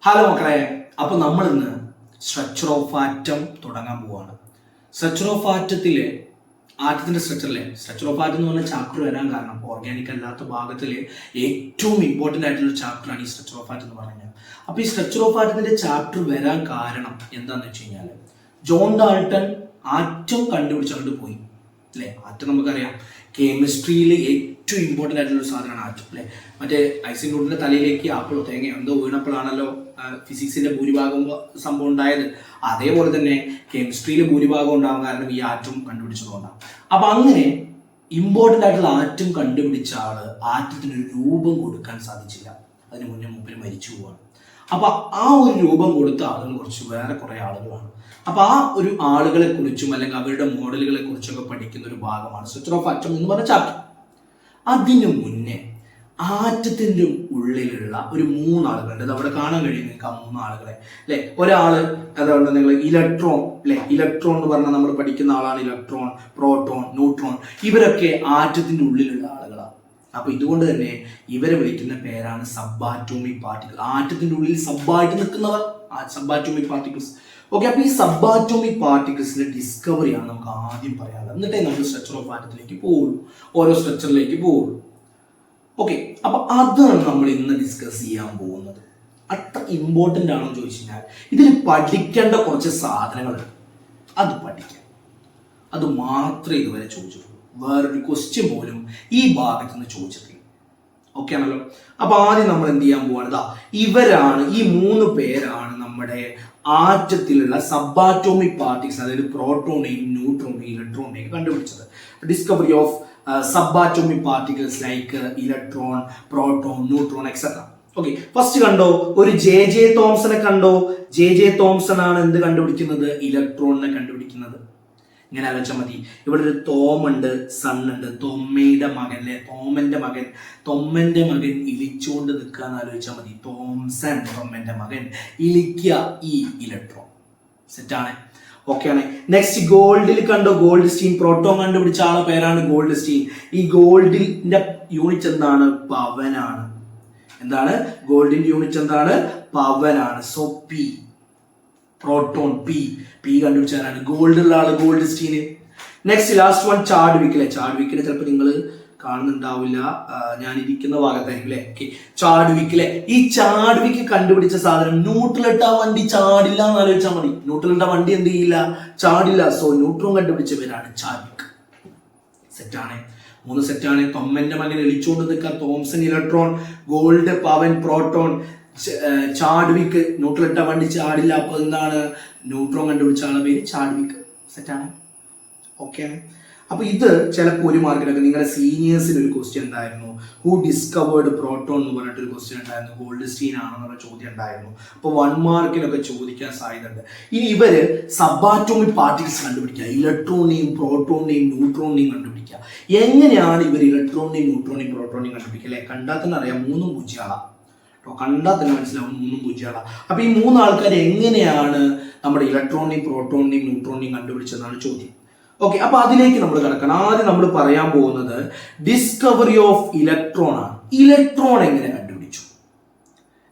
Hello മക്കളെ, അപ്പൊ നമ്മൾ ഇന്ന് സ്ട്രക്ചർ ഓഫ് ആറ്റം തുടങ്ങാൻ പോവാണ്. സ്ട്രക്ചർ ഓഫ് ആറ്റത്തിലെ ആറ്റത്തിന്റെ സ്ട്രക്ചർ ഓഫ് ആറ്റം എന്ന് പറഞ്ഞ ചാപ്റ്റർ വരാൻ കാരണം ഓർഗാനിക് അല്ലാത്ത ഭാഗത്തിലെ ഏറ്റവും ഇമ്പോർട്ടന്റ് ആയിട്ടുള്ള ചാപ്റ്ററാണ് ഈ സ്ട്രക്ചർ ഓഫ് ആറ്റം എന്ന് പറഞ്ഞാൽ. അപ്പൊ ഈ സ്ട്രക്ചർ ഓഫ് ആറ്റത്തിന്റെ ചാപ്റ്റർ വരാൻ കാരണം എന്താന്ന് വെച്ച് കഴിഞ്ഞാൽ ജോൺ ഡാൾട്ടൺ ആറ്റം കണ്ടുപിടിച്ചുകൊണ്ട് പോയി അല്ലെ. ആറ്റം നമുക്കറിയാം കെമിസ്ട്രിയിൽ ഏറ്റവും ഇമ്പോർട്ടൻ്റ് ആയിട്ടുള്ള ഒരു സാധനമാണ് ആറ്റം അല്ലെ. മറ്റേ ഐസിൻ ന്യൂട്ടന്റെ തലയിലേക്ക് ആപ്പിളോ തേങ്ങ എന്തോ വീണപ്പോഴാണല്ലോ ഫിസിക്സിന്റെ ഭൂരിഭാഗം സംഭവം ഉണ്ടായത്. അതേപോലെ തന്നെ കെമിസ്ട്രിയിൽ ഭൂരിഭാഗം ഉണ്ടാകാൻ കാരണം ഈ ആറ്റം കണ്ടുപിടിച്ചതുകൊണ്ടാണ്. അപ്പൊ അങ്ങനെ ഇമ്പോർട്ടൻ്റ് ആയിട്ടുള്ള ആറ്റം കണ്ടുപിടിച്ച ആള് ആറ്റത്തിന് ഒരു രൂപം കൊടുക്കാൻ സാധിച്ചില്ല. അതിന് മുന്നേ മൂപ്പര് മരിച്ചു പോവാണ്. അപ്പൊ ആ ഒരു രൂപം കൊടുത്ത ആളുകൾ കുറച്ച് വേറെ കുറെ ആളുകളാണ്. അപ്പൊ ആ ഒരു ആളുകളെ കുറിച്ചും അല്ലെങ്കിൽ അവരുടെ മോഡലുകളെ കുറിച്ചൊക്കെ പഠിക്കുന്ന ഒരു ഭാഗമാണ് സ്ട്രക്ചർ ഓഫ് ആറ്റം എന്ന് പറഞ്ഞ ചാപ്റ്റർ. അതിനു മുന്നേ ആറ്റത്തിന്റെ ഉള്ളിലുള്ള ഒരു മൂന്നാളുകളുണ്ട്. അവിടെ കാണാൻ കഴിയും നിങ്ങൾക്ക് ആ മൂന്നാളുകളെ അല്ലെ. ഒരാള് അതുകൊണ്ട് നിങ്ങൾ ഇലക്ട്രോൺ അല്ലെ. ഇലക്ട്രോൺ എന്ന് പറഞ്ഞാൽ നമ്മൾ പഠിക്കുന്ന ആളാണ് ഇലക്ട്രോൺ, പ്രോട്ടോൺ, ന്യൂട്രോൺ. ഇവരൊക്കെ ആറ്റത്തിന്റെ ഉള്ളിലുള്ള ആളുകളാണ്. അപ്പൊ ഇതുകൊണ്ട് തന്നെ ഇവരെ വിളിക്കുന്ന പേരാണ് സബാറ്റോമിക് പാർട്ടിക്കിൾ. ആറ്റത്തിന്റെ ഉള്ളിൽ സബ്ബായിട്ട് നിൽക്കുന്നവർ സബാറ്റോമിക് പാർട്ടിക്കിൾസ്. ഓക്കെ, അപ്പൊ ഈ സബാറ്റോമിക് പാർട്ടിക്കിൾസിന്റെ ഡിസ്കവറിയാണ് നമുക്ക് ആദ്യം പറയാനുള്ളത്. എന്നിട്ടേ നമ്മൾ സ്ട്രക്ചർ ഓഫ് ആറ്റത്തിലേക്ക് പോവുള്ളൂ, ഓരോ സ്ട്രക്ചറിലേക്ക് പോവുള്ളൂ. ഓക്കെ, അപ്പൊ അതാണ് നമ്മൾ ഇന്ന് ഡിസ്കസ് ചെയ്യാൻ പോകുന്നത്. അത്ര ഇമ്പോർട്ടൻ്റ് ആണോ എന്ന് ചോദിച്ചു കഴിഞ്ഞാൽ ഇതിൽ പഠിക്കേണ്ട കുറച്ച് സാധനങ്ങളുണ്ട്. അത് പഠിക്കാം, അത് മാത്രമേ ഇതുവരെ ചോദിച്ചിട്ടുള്ളൂ. വേറൊരു ക്വസ്റ്റ്യൻ പോലും ഈ ഭാഗത്ത് നിന്ന് ചോദിച്ചിട്ടില്ല. ഓക്കെ ആണല്ലോ. അപ്പൊ ആദ്യം നമ്മൾ എന്ത് ചെയ്യാൻ പോവാണ്, ഇവരാണ്, ഈ മൂന്ന് പേരാണ് നമ്മുടെ ആറ്റത്തിലുള്ള സബാറ്റോമിക് പാർട്ടിക്കിൾസ്, അതായത് പ്രോട്ടോണെയും ന്യൂട്രോണെയും ഇലക്ട്രോണെയും കണ്ടുപിടിച്ചത്. Discovery of subatomic particles like electron, proton, neutron etcetera. Okay, first കണ്ടോ, ഒരു ജെ തോംസനെ കണ്ടോ. ജെ തോംസൺ ആണ് എന്ത് കണ്ടുപിടിക്കുന്നത്, ഇലക്ട്രോണിനെ കണ്ടുപിടിക്കുന്നത്. ഇങ്ങനെ ആലോചിച്ചാൽ മതി. ഇവിടെ ഒരു തോമുണ്ട്, സൺ ഉണ്ട്, തൊമ്മയുടെ മകൻ അല്ലെ, തൊമ്മന്റെ മകൻ ഇലിച്ചുകൊണ്ട് നിൽക്കാന്ന് ആലോചിച്ചാൽ മതി. തോംസൺ തൊമ്മന്റെ മകൻ, ഇലിക്കുക ഈ ഇലക്ട്രോൺ. സെറ്റാണ്, ഓക്കെ ആണ്. നെക്സ്റ്റ് ഗോൾഡിൽ കണ്ടോ, ഗോൾഡ് സ്റ്റീൻ. പ്രോട്ടോൺ കണ്ടുപിടിച്ച ആളെ പേരാണ് ഗോൾഡ് സ്റ്റീൻ. ഈ ഗോൾഡിന്റെ യൂണിറ്റ് എന്താണ്, പവനാണ്. എന്താണ് ഗോൾഡിന്റെ യൂണിറ്റ്, എന്താണ്, പവനാണ്. സോ പി, പ്രോട്ടോൺ പി കണ്ടുപിടിച്ചാലാണ് ഗോൾഡ് ഉള്ള ആള് Goldstein. Next last one ചാഡ്വിക്കിലെ. ചാഡ്വിക്കിനെ ചിലപ്പോൾ നിങ്ങൾ കാണുന്നുണ്ടാവില്ല, ഞാൻ ഇരിക്കുന്ന ഭാഗത്തായിരിക്കും അല്ലെ. ഓക്കെ, ചാഡ്വിക്കിലെ. ഈ ചാഡ്വിക്ക് കണ്ടുപിടിച്ച സാധനം ന്യൂട്രലിട്ട വണ്ടി ചാടില്ല എന്ന് ആലോചിച്ചാൽ മതി. ന്യൂട്രലിട്ട വണ്ടി എന്ത് ചെയ്യില്ല, ചാടില്ല. സോ ന്യൂട്രോൺ കണ്ടുപിടിച്ചവരാണ് ചാഡ്വിക്ക്. സെറ്റാണ്, മൂന്ന് സെറ്റാണ്. തൊമ്മന്റെ മകൻ എളിച്ചുകൊണ്ട് നിൽക്കുക, തോംസൺ ഇലക്ട്രോൺ, ഗോൾഡ് പവൻ പ്രോട്ടോൺ, ചാഡ്വിക്ക് ന്യൂട്രലിട്ട വണ്ടി ചാടില്ല. അപ്പൊ എന്താണ്, ന്യൂട്രോൺ കണ്ടുപിടിച്ച ആളെ പേര് ചാഡ്വിക്ക്. സെറ്റാണ്, ഓക്കെ ആണ്. അപ്പൊ ഇത് ചിലപ്പോൾ ഒരു മാർക്കിലൊക്കെ നിങ്ങളുടെ സീനിയേഴ്സിന് ഒരു ക്വസ്റ്റ്യൻ ഉണ്ടായിരുന്നു, ഹു ഡിസ്കവേർഡ് പ്രോട്ടോൺ എന്ന് പറഞ്ഞിട്ടൊരു ക്വസ്റ്റ്യൻ ഉണ്ടായിരുന്നു. ഗോൾഡ് സ്റ്റീൻ ആണെന്നുള്ള ചോദ്യം ഉണ്ടായിരുന്നു. അപ്പൊ 1 മാർക്കിലൊക്കെ ചോദിക്കാൻ സാധ്യതയുണ്ട്. ഇനി ഇവര് സബാറ്റോമിക് പാർട്ടിക്കിൾസ് കണ്ടുപിടിക്കുക, ഇലക്ട്രോണിനെയും പ്രോട്ടോണിനെയും ന്യൂട്രോണിനെയും കണ്ടുപിടിക്കുക. എങ്ങനെയാണ് ഇവർ ഇലക്ട്രോണിനെയും ന്യൂട്രോണിനെയും പ്രോട്ടോണിനെയും കണ്ടുപിടിക്കുക അല്ലെ. കണ്ടാൽ തന്നെ അറിയാം 3 പൂജ്യങ്ങളാണ്, കണ്ടാൽ തന്നെ മനസ്സിലാവും 3 പൂജ്യങ്ങളാണ്. അപ്പൊ ഈ 3 ആൾക്കാർ എങ്ങനെയാണ് നമ്മുടെ ഇലക്ട്രോണിനെയും പ്രോട്ടോണിനെയും ന്യൂട്രോണിനെയും കണ്ടുപിടിച്ചതെന്നാണ് ചോദ്യം. ഓക്കെ, അപ്പൊ അതിലേക്ക് നമ്മൾ കിടക്കണം. ആദ്യം നമ്മൾ പറയാൻ പോകുന്നത് ഡിസ്കവറി ഓഫ് ഇലക്ട്രോൺ ആണ്. ഇലക്ട്രോൺ എങ്ങനെ കണ്ടുപിടിച്ചു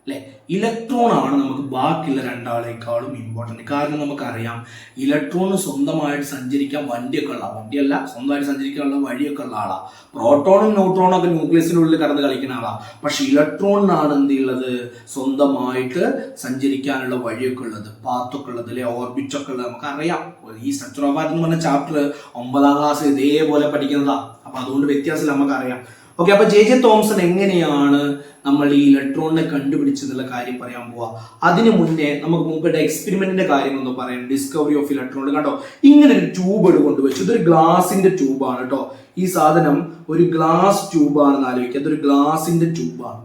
അല്ലെ. ഇലക്ട്രോൺ ആണ് നമുക്ക് ബാക്കിയുള്ള രണ്ടാളേക്കാളും ഇമ്പോർട്ടൻറ്റ്. കാരണം നമുക്കറിയാം ഇലക്ട്രോണ് സ്വന്തമായിട്ട് സഞ്ചരിക്കാൻ വണ്ടിയല്ല, സ്വന്തമായിട്ട് സഞ്ചരിക്കാനുള്ള വഴിയൊക്കെ ഉള്ള ആളാണ്. പ്രോട്ടോണും ന്യൂട്രോണും ഒക്കെ ന്യൂക്ലിയസിനുള്ളിൽ കടന്ന് കളിക്കുന്ന ആളാണ്. പക്ഷെ ഇലക്ട്രോണിനാണ് എന്ത് ഉള്ളത്, സ്വന്തമായിട്ട് സഞ്ചരിക്കാനുള്ള വഴിയൊക്കെ ഉള്ളത്, പാത്തൊക്കെ ഉള്ളത് അല്ലെ, ഓർബിറ്റ് ഒക്കെ ഉള്ളത് നമുക്കറിയാം. ഈ സ്ട്രക്ചർ ഓഫ് ആറ്റം എന്ന് പറഞ്ഞ ചാപ്റ്റർ 9ാം ക്ലാസ് ഇതേപോലെ പഠിക്കുന്നതാ. അപ്പൊ അതുകൊണ്ട് വ്യത്യാസം നമുക്കറിയാം. ഓക്കെ, അപ്പൊ ജെ തോംസൺ എങ്ങനെയാണ് നമ്മൾ ഈ ഇലക്ട്രോണിനെ കണ്ടുപിടിച്ചെന്നുള്ള കാര്യം പറയാൻ പോവാ. അതിനു മുന്നേ നമുക്ക് മുമ്പത്തെ എക്സ്പെരിമെന്റിന്റെ കാര്യങ്ങളൊന്നും പറയാം. ഡിസ്കവറി ഓഫ് ഇലക്ട്രോൺ കണ്ടോ, ഇങ്ങനെ ഒരു ട്യൂബ് കൊണ്ടുവച്ചു. ഇതൊരു ഗ്ലാസിന്റെ ട്യൂബാണ് കേട്ടോ. ഈ സാധനം ഒരു ഗ്ലാസ് ട്യൂബാണെന്ന് ആലോചിക്കുക. അതൊരു ഗ്ലാസിന്റെ ട്യൂബാണ്.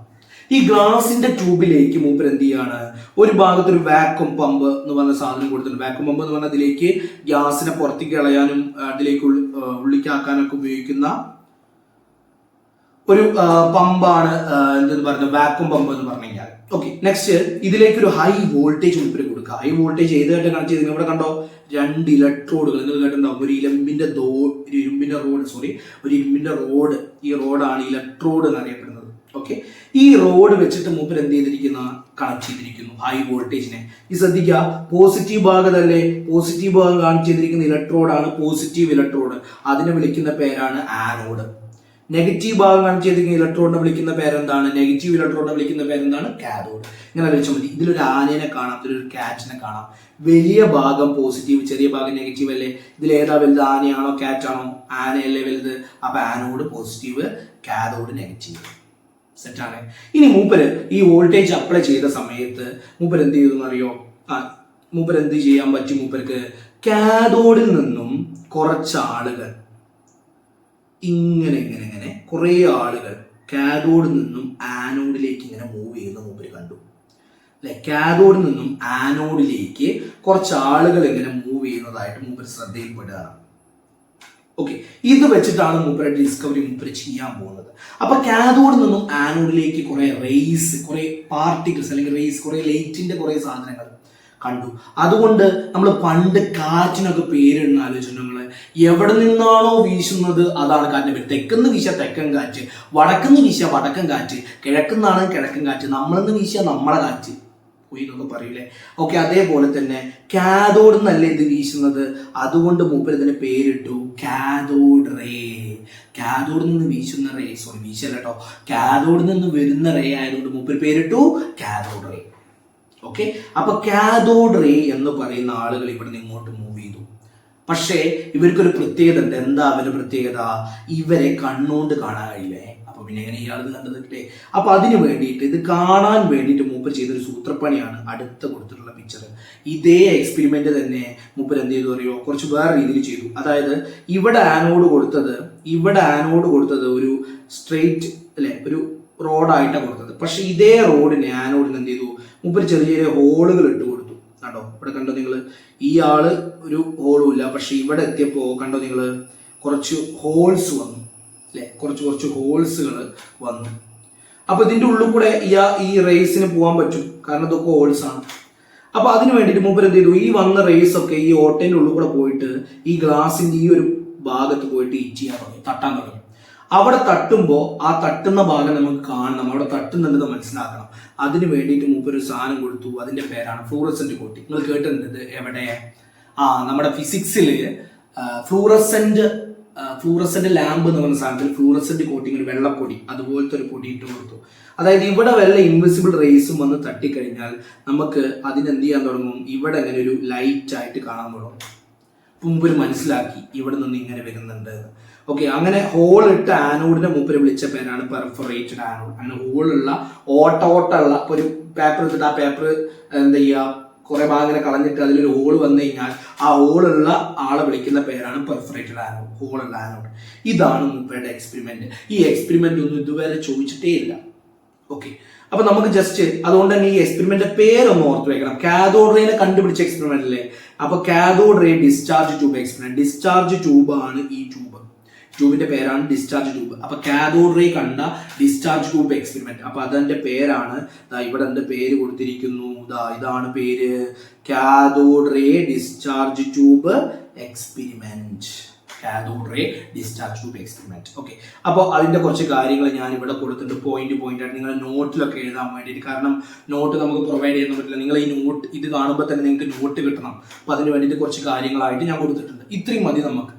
ഈ ഗ്ലാസിന്റെ ട്യൂബിലേക്ക് മൂപ്പർ എന്ത് ചെയ്യാണ്, ഒരു ഭാഗത്ത് ഒരു വാക്വം പമ്പ് എന്ന് പറഞ്ഞ സാധനം കൊടുത്തിട്ടുണ്ട്. വാക്വം പമ്പ് എന്ന് പറഞ്ഞാൽ അതിലേക്ക് ഗ്യാസിനെ പുറത്തേക്ക് കളയാനും അതിലേക്ക് ഉള്ളിക്കാക്കാനൊക്കെ ഉപയോഗിക്കുന്ന ഒരു പമ്പാണ് എന്തെന്ന് പറയുന്നത്, വാക്വം പമ്പ് എന്ന് പറഞ്ഞു കഴിഞ്ഞാൽ. ഓക്കെ, നെക്സ്റ്റ് ഇതിലേക്ക് ഒരു ഹൈ വോൾട്ടേജ് ഉൾപ്പെടെ കൊടുക്കുക. ഹൈ വോൾട്ടേജ് ഏതായിട്ട് കണക്ട് ചെയ്ത് ഇവിടെ കണ്ടോ, 2 ഇലക്ട്രോഡുകൾ നിങ്ങൾ കേട്ടിട്ടുണ്ടാവും. ഒരു ഇരുമ്പിന്റെ റോഡ്, ഈ റോഡാണ് ഇലക്ട്രോഡ് എന്നറിയപ്പെടുന്നത്. ഓക്കെ, ഈ റോഡ് വെച്ചിട്ട് മൂപ്പർ എന്ത് ചെയ്തിരിക്കുന്ന കണക്ട് ചെയ്തിരിക്കുന്നു, ഹൈ വോൾട്ടേജിനെ. ഈ ശ്രദ്ധിക്കുക, പോസിറ്റീവ് ഭാഗത്തല്ലേ, പോസിറ്റീവ് ഭാഗം കണക്ട് ചെയ്തിരിക്കുന്ന ഇലക്ട്രോഡാണ് പോസിറ്റീവ് ഇലക്ട്രോഡ്, അതിനെ വിളിക്കുന്ന പേരാണ് ആനോഡ്. നെഗറ്റീവ് ഭാഗം കണക്ട് ചെയ്തിരിക്കുന്ന ഇലക്ട്രോഡിനെ വിളിക്കുന്ന പേരെന്താണ്, നെഗറ്റീവ് ഇലക്ട്രോഡിനെ വിളിക്കുന്ന പേരെന്താണ്, കാഥോഡ്. ഇങ്ങനെ വിളിച്ചാൽ മതി. ഇതിലൊരു ആനേനെ കാണാം, ഇതിലൊരു കാറ്റിനെ കാണാം. വലിയ ഭാഗം പോസിറ്റീവ്, ചെറിയ ഭാഗം നെഗറ്റീവ് അല്ലേ. ഇതിൽ ഏതാ വലുത്, ആനയാണോ കാറ്റാണോ? ആനയല്ലേ വലുത്. അപ്പൊ ആനോഡ് പോസിറ്റീവ്, കാഥോഡ് നെഗറ്റീവ്. സെറ്റാണ്. ഇനി മൂപ്പര് ഈ വോൾട്ടേജ് അപ്ലൈ ചെയ്ത സമയത്ത് മൂപ്പര് എന്ത് ചെയ്തു അറിയോ? മൂപ്പര് എന്ത് ചെയ്യാൻ പറ്റും? മൂപ്പർക്ക് കാഥോഡിൽ നിന്നും കുറച്ച് ആളുകൾ ഇങ്ങനെ കുറെ ആളുകൾ കാഥോഡിൽ നിന്നും ആനോഡിലേക്ക് ഇങ്ങനെ മൂവ് ചെയ്യുന്ന മൂപ്പര് കണ്ടു അല്ലെ. കാഥോഡിൽ നിന്നും ആനോഡിലേക്ക് കുറച്ച് ആളുകൾ ഇങ്ങനെ മൂവ് ചെയ്യുന്നതായിട്ട് മൂപ്പര് ശ്രദ്ധയിൽപ്പെടുകയാണ്. ഓക്കെ, ഇത് വെച്ചിട്ടാണ് മൂപ്പര് ഡിസ്കവറി മൂപ്പര് ചെയ്യാൻ പോകുന്നത്. അപ്പൊ കാഥോഡിൽ നിന്നും ആനോഡിലേക്ക് കുറെ റേസ്, കുറെ പാർട്ടിക്കിൾസ് അല്ലെങ്കിൽ റേസ്, കുറെ ലൈറ്റിന്റെ കുറെ സാധനങ്ങൾ കണ്ടു. അതുകൊണ്ട് നമ്മൾ പണ്ട് കാറ്റിനൊക്കെ പേരിടുന്ന ആലോചിച്ചിട്ടുണ്ട്. നമ്മള് എവിടെ നിന്നാണോ വീശുന്നത് അതാണ് കാറ്റിന്റെ പേര്. തെക്കുന്ന് വീശിയ തെക്കൻ കാറ്റ്, വടക്കുന്ന് വീശിയ വടക്കൻ കാറ്റ്, കിഴക്കുന്നാണ് കിഴക്കൻ കാറ്റ്, നമ്മളെന്ന് വീശിയ നമ്മളെ കാറ്റ് പോയി എന്നൊക്കെ പറയൂലേ. ഓക്കെ, അതേപോലെ തന്നെ കാഥോഡ് എന്നല്ലേ ഇത് വീശുന്നത്, അതുകൊണ്ട് മൂപ്പര് ഇതിന് പേരിട്ടു കാഥോഡ് റേ. കാഥോഡിൽ നിന്ന് വീശുന്ന റേ, സോറി വീശല്ല കേട്ടോ, കാഥോഡിൽ നിന്ന് വരുന്ന റേ ആയതുകൊണ്ട് മൂപ്പര് പേരിട്ടു കാഥോഡ് റേ. ഓക്കെ, അപ്പൊ കാഥോഡ് റേ എന്ന് പറയുന്ന ആളുകൾ ഇവിടെ നിന്ന് ഇങ്ങോട്ട് മൂവ് ചെയ്തു. പക്ഷേ ഇവർക്കൊരു പ്രത്യേകത ഉണ്ട്. എന്താ അവരുടെ പ്രത്യേകത? ഇവരെ കണ്ണുകൊണ്ട് കാണാൻ കഴിയില്ലേ. അപ്പൊ പിന്നെ എങ്ങനെ ഇയാൾ കണ്ടതില്ലേ? അപ്പൊ അതിന് വേണ്ടിയിട്ട്, ഇത് കാണാൻ വേണ്ടിയിട്ട് മൂപ്പർ ചെയ്തൊരു സൂത്രപ്പണിയാണ് അടുത്ത കൊടുത്തിട്ടുള്ള പിക്ചർ. ഇതേ എക്സ്പെരിമെന്റ് തന്നെ മൂപ്പർ എന്ത് ചെയ്തു അറിയോ? കുറച്ച് വേറെ രീതിയിൽ ചെയ്തു. അതായത് ഇവിടെ ആനോഡ് കൊടുത്തത് ഒരു സ്ട്രെയിറ്റ് അല്ലെ, ഒരു റോഡായിട്ടാണ് കൊടുത്തത്. പക്ഷെ ഇതേ റോഡിന് ആനോഡിന് എന്ത് ചെയ്തു? മൂപ്പര് ചെറിയ ചെറിയ ഹോളുകൾ ഇട്ട് കൊടുത്തു. കണ്ടോ, ഇവിടെ കണ്ടോ നിങ്ങൾ? ഈ ആള് ഒരു ഹോളും ഇല്ല, പക്ഷെ ഇവിടെ എത്തിയപ്പോ കണ്ടോ നിങ്ങൾ, കുറച്ച് ഹോൾസ് വന്നു അല്ലെ, കുറച്ച് ഹോൾസുകൾ വന്നു. അപ്പൊ ഇതിന്റെ ഉള്ളിൽ കൂടെ ഈ റേസിന് പോകാൻ പറ്റും, കാരണം ഇതൊക്കെ ഹോൾസ് ആണ്. അപ്പൊ അതിന് വേണ്ടിയിട്ട് മൂപ്പര് എന്ത് ചെയ്തു? ഈ വന്ന റേസ് ഒക്കെ ഈ ഓട്ടയുടെ ഉള്ളിൽ കൂടെ പോയിട്ട് ഈ ഗ്ലാസിന്റെ ഈ ഒരു ഭാഗത്ത് പോയിട്ട് ഇറ്റ് ചെയ്യാൻ തുടങ്ങി, തട്ടാൻ തുടങ്ങി. അവിടെ തട്ടുമ്പോൾ ആ തട്ടുന്ന ഭാഗം നമുക്ക് കാണണം, അവിടെ തട്ടുന്നുണ്ടെന്ന് മനസ്സിലാക്കണം. അതിന് വേണ്ടിയിട്ട് മൂപ്പര് സാധനം കൊടുത്തു. അതിന്റെ പേരാണ് ഫ്ലൂറസെന്റ് കോട്ടിംഗ്. നിങ്ങൾ കേട്ടിട്ടുണ്ട് എവിടെ? നമ്മുടെ ഫിസിക്സിൽ ഫ്ലൂറസെന്റ് ലാമ്പ് എന്ന് പറഞ്ഞ സാധനത്തിൽ ഫ്ലൂറസെന്റ് കോട്ടിംഗ്, ഒരു വെള്ളപ്പൊടി, അതുപോലത്തെ ഒരു പൊടി ഇട്ട് കൊടുത്തു. അതായത് ഇവിടെ വല്ല ഇൻവിസിബിൾ റേസും വന്ന് തട്ടിക്കഴിഞ്ഞാൽ നമുക്ക് അതിനെന്ത് ചെയ്യാൻ തുടങ്ങും? ഇവിടെ അങ്ങനെ ഒരു ലൈറ്റ് ആയിട്ട് കാണാൻ തുടങ്ങും. മൂപ്പര് മനസ്സിലാക്കി ഇവിടെ നിന്ന് ഇങ്ങനെ വരുന്നുണ്ട്. ഓക്കെ, അങ്ങനെ ഹോൾ ഇട്ട ആനോഡിനെ മൂപ്പര് വിളിച്ച പേരാണ് പെർഫറേറ്റഡ് ആനോഡ്. അങ്ങനെ ഹോളുള്ള ഓട്ടമുള്ള ഒരു പേപ്പർ എടുത്തിട്ട് ആ പേപ്പർ എന്താ ചെയ്യുക, കുറെ ഭാഗം ഇങ്ങനെ കളഞ്ഞിട്ട് അതിലൊരു ഹോൾ വന്നു കഴിഞ്ഞാൽ ആ ഹോളുള്ള ആളെ വിളിക്കുന്ന പേരാണ് പെർഫറേറ്റഡ് ആനോഡ്, ഹോളുള്ള ആനോഡ്. ഇതാണ് മൂപ്പരുടെ എക്സ്പെരിമെന്റ്. ഈ എക്സ്പെരിമെന്റ് ഒന്നും ഇതുവരെ ചോദിച്ചിട്ടേ ഇല്ല. ഓക്കെ, അപ്പൊ നമുക്ക് ജസ്റ്റ് അതുകൊണ്ട് തന്നെ ഈ എക്സ്പെരിമെന്റിന്റെ പേരൊന്ന് ഓർത്ത് വെക്കണം. കാഥോഡ് റേനെ കണ്ടുപിടിച്ച എക്സ്പെരിമെന്റ് അല്ലേ. അപ്പൊ cathode ray discharge tube experiment. Discharge tube ആണ് ഈ ട്യൂബിന്റെ പേരാണ് ഡിസ്ചാർജ് ട്യൂബ്. അപ്പൊ കാഥോഡ് റേ കണ്ട ഡിസ്ചാർജ് ട്യൂബ് എക്സ്പെരിമെന്റ്. അപ്പൊ അതിന്റെ പേരാണ് ഇവിടെ എന്റെ പേര് കൊടുത്തിരിക്കുന്നു. ഇതാണ് പേര്, cathode ray discharge tube experiment. Cathode ray discharge tube experiment. Okay, അപ്പോൾ അതിന്റെ കുറച്ച് കാര്യങ്ങൾ ഞാൻ ഇവിടെ കൊടുത്തിട്ടുണ്ട്, പോയിന്റ് ആയിട്ട് നിങ്ങൾ നോട്ടിലൊക്കെ എഴുതാൻ വേണ്ടിയിട്ട്. കാരണം നോട്ട് നമുക്ക് പ്രൊവൈഡ് ചെയ്യാൻ പറ്റില്ല. നിങ്ങൾ ഈ നോട്ട് ഇത് കാണുമ്പോൾ തന്നെ നിങ്ങൾക്ക് നോട്ട് കിട്ടണം. അപ്പൊ അതിന് വേണ്ടിയിട്ട് കുറച്ച് കാര്യങ്ങളായിട്ട് ഞാൻ കൊടുത്തിട്ടുണ്ട്. ഇത്രയും മതി നമുക്ക്.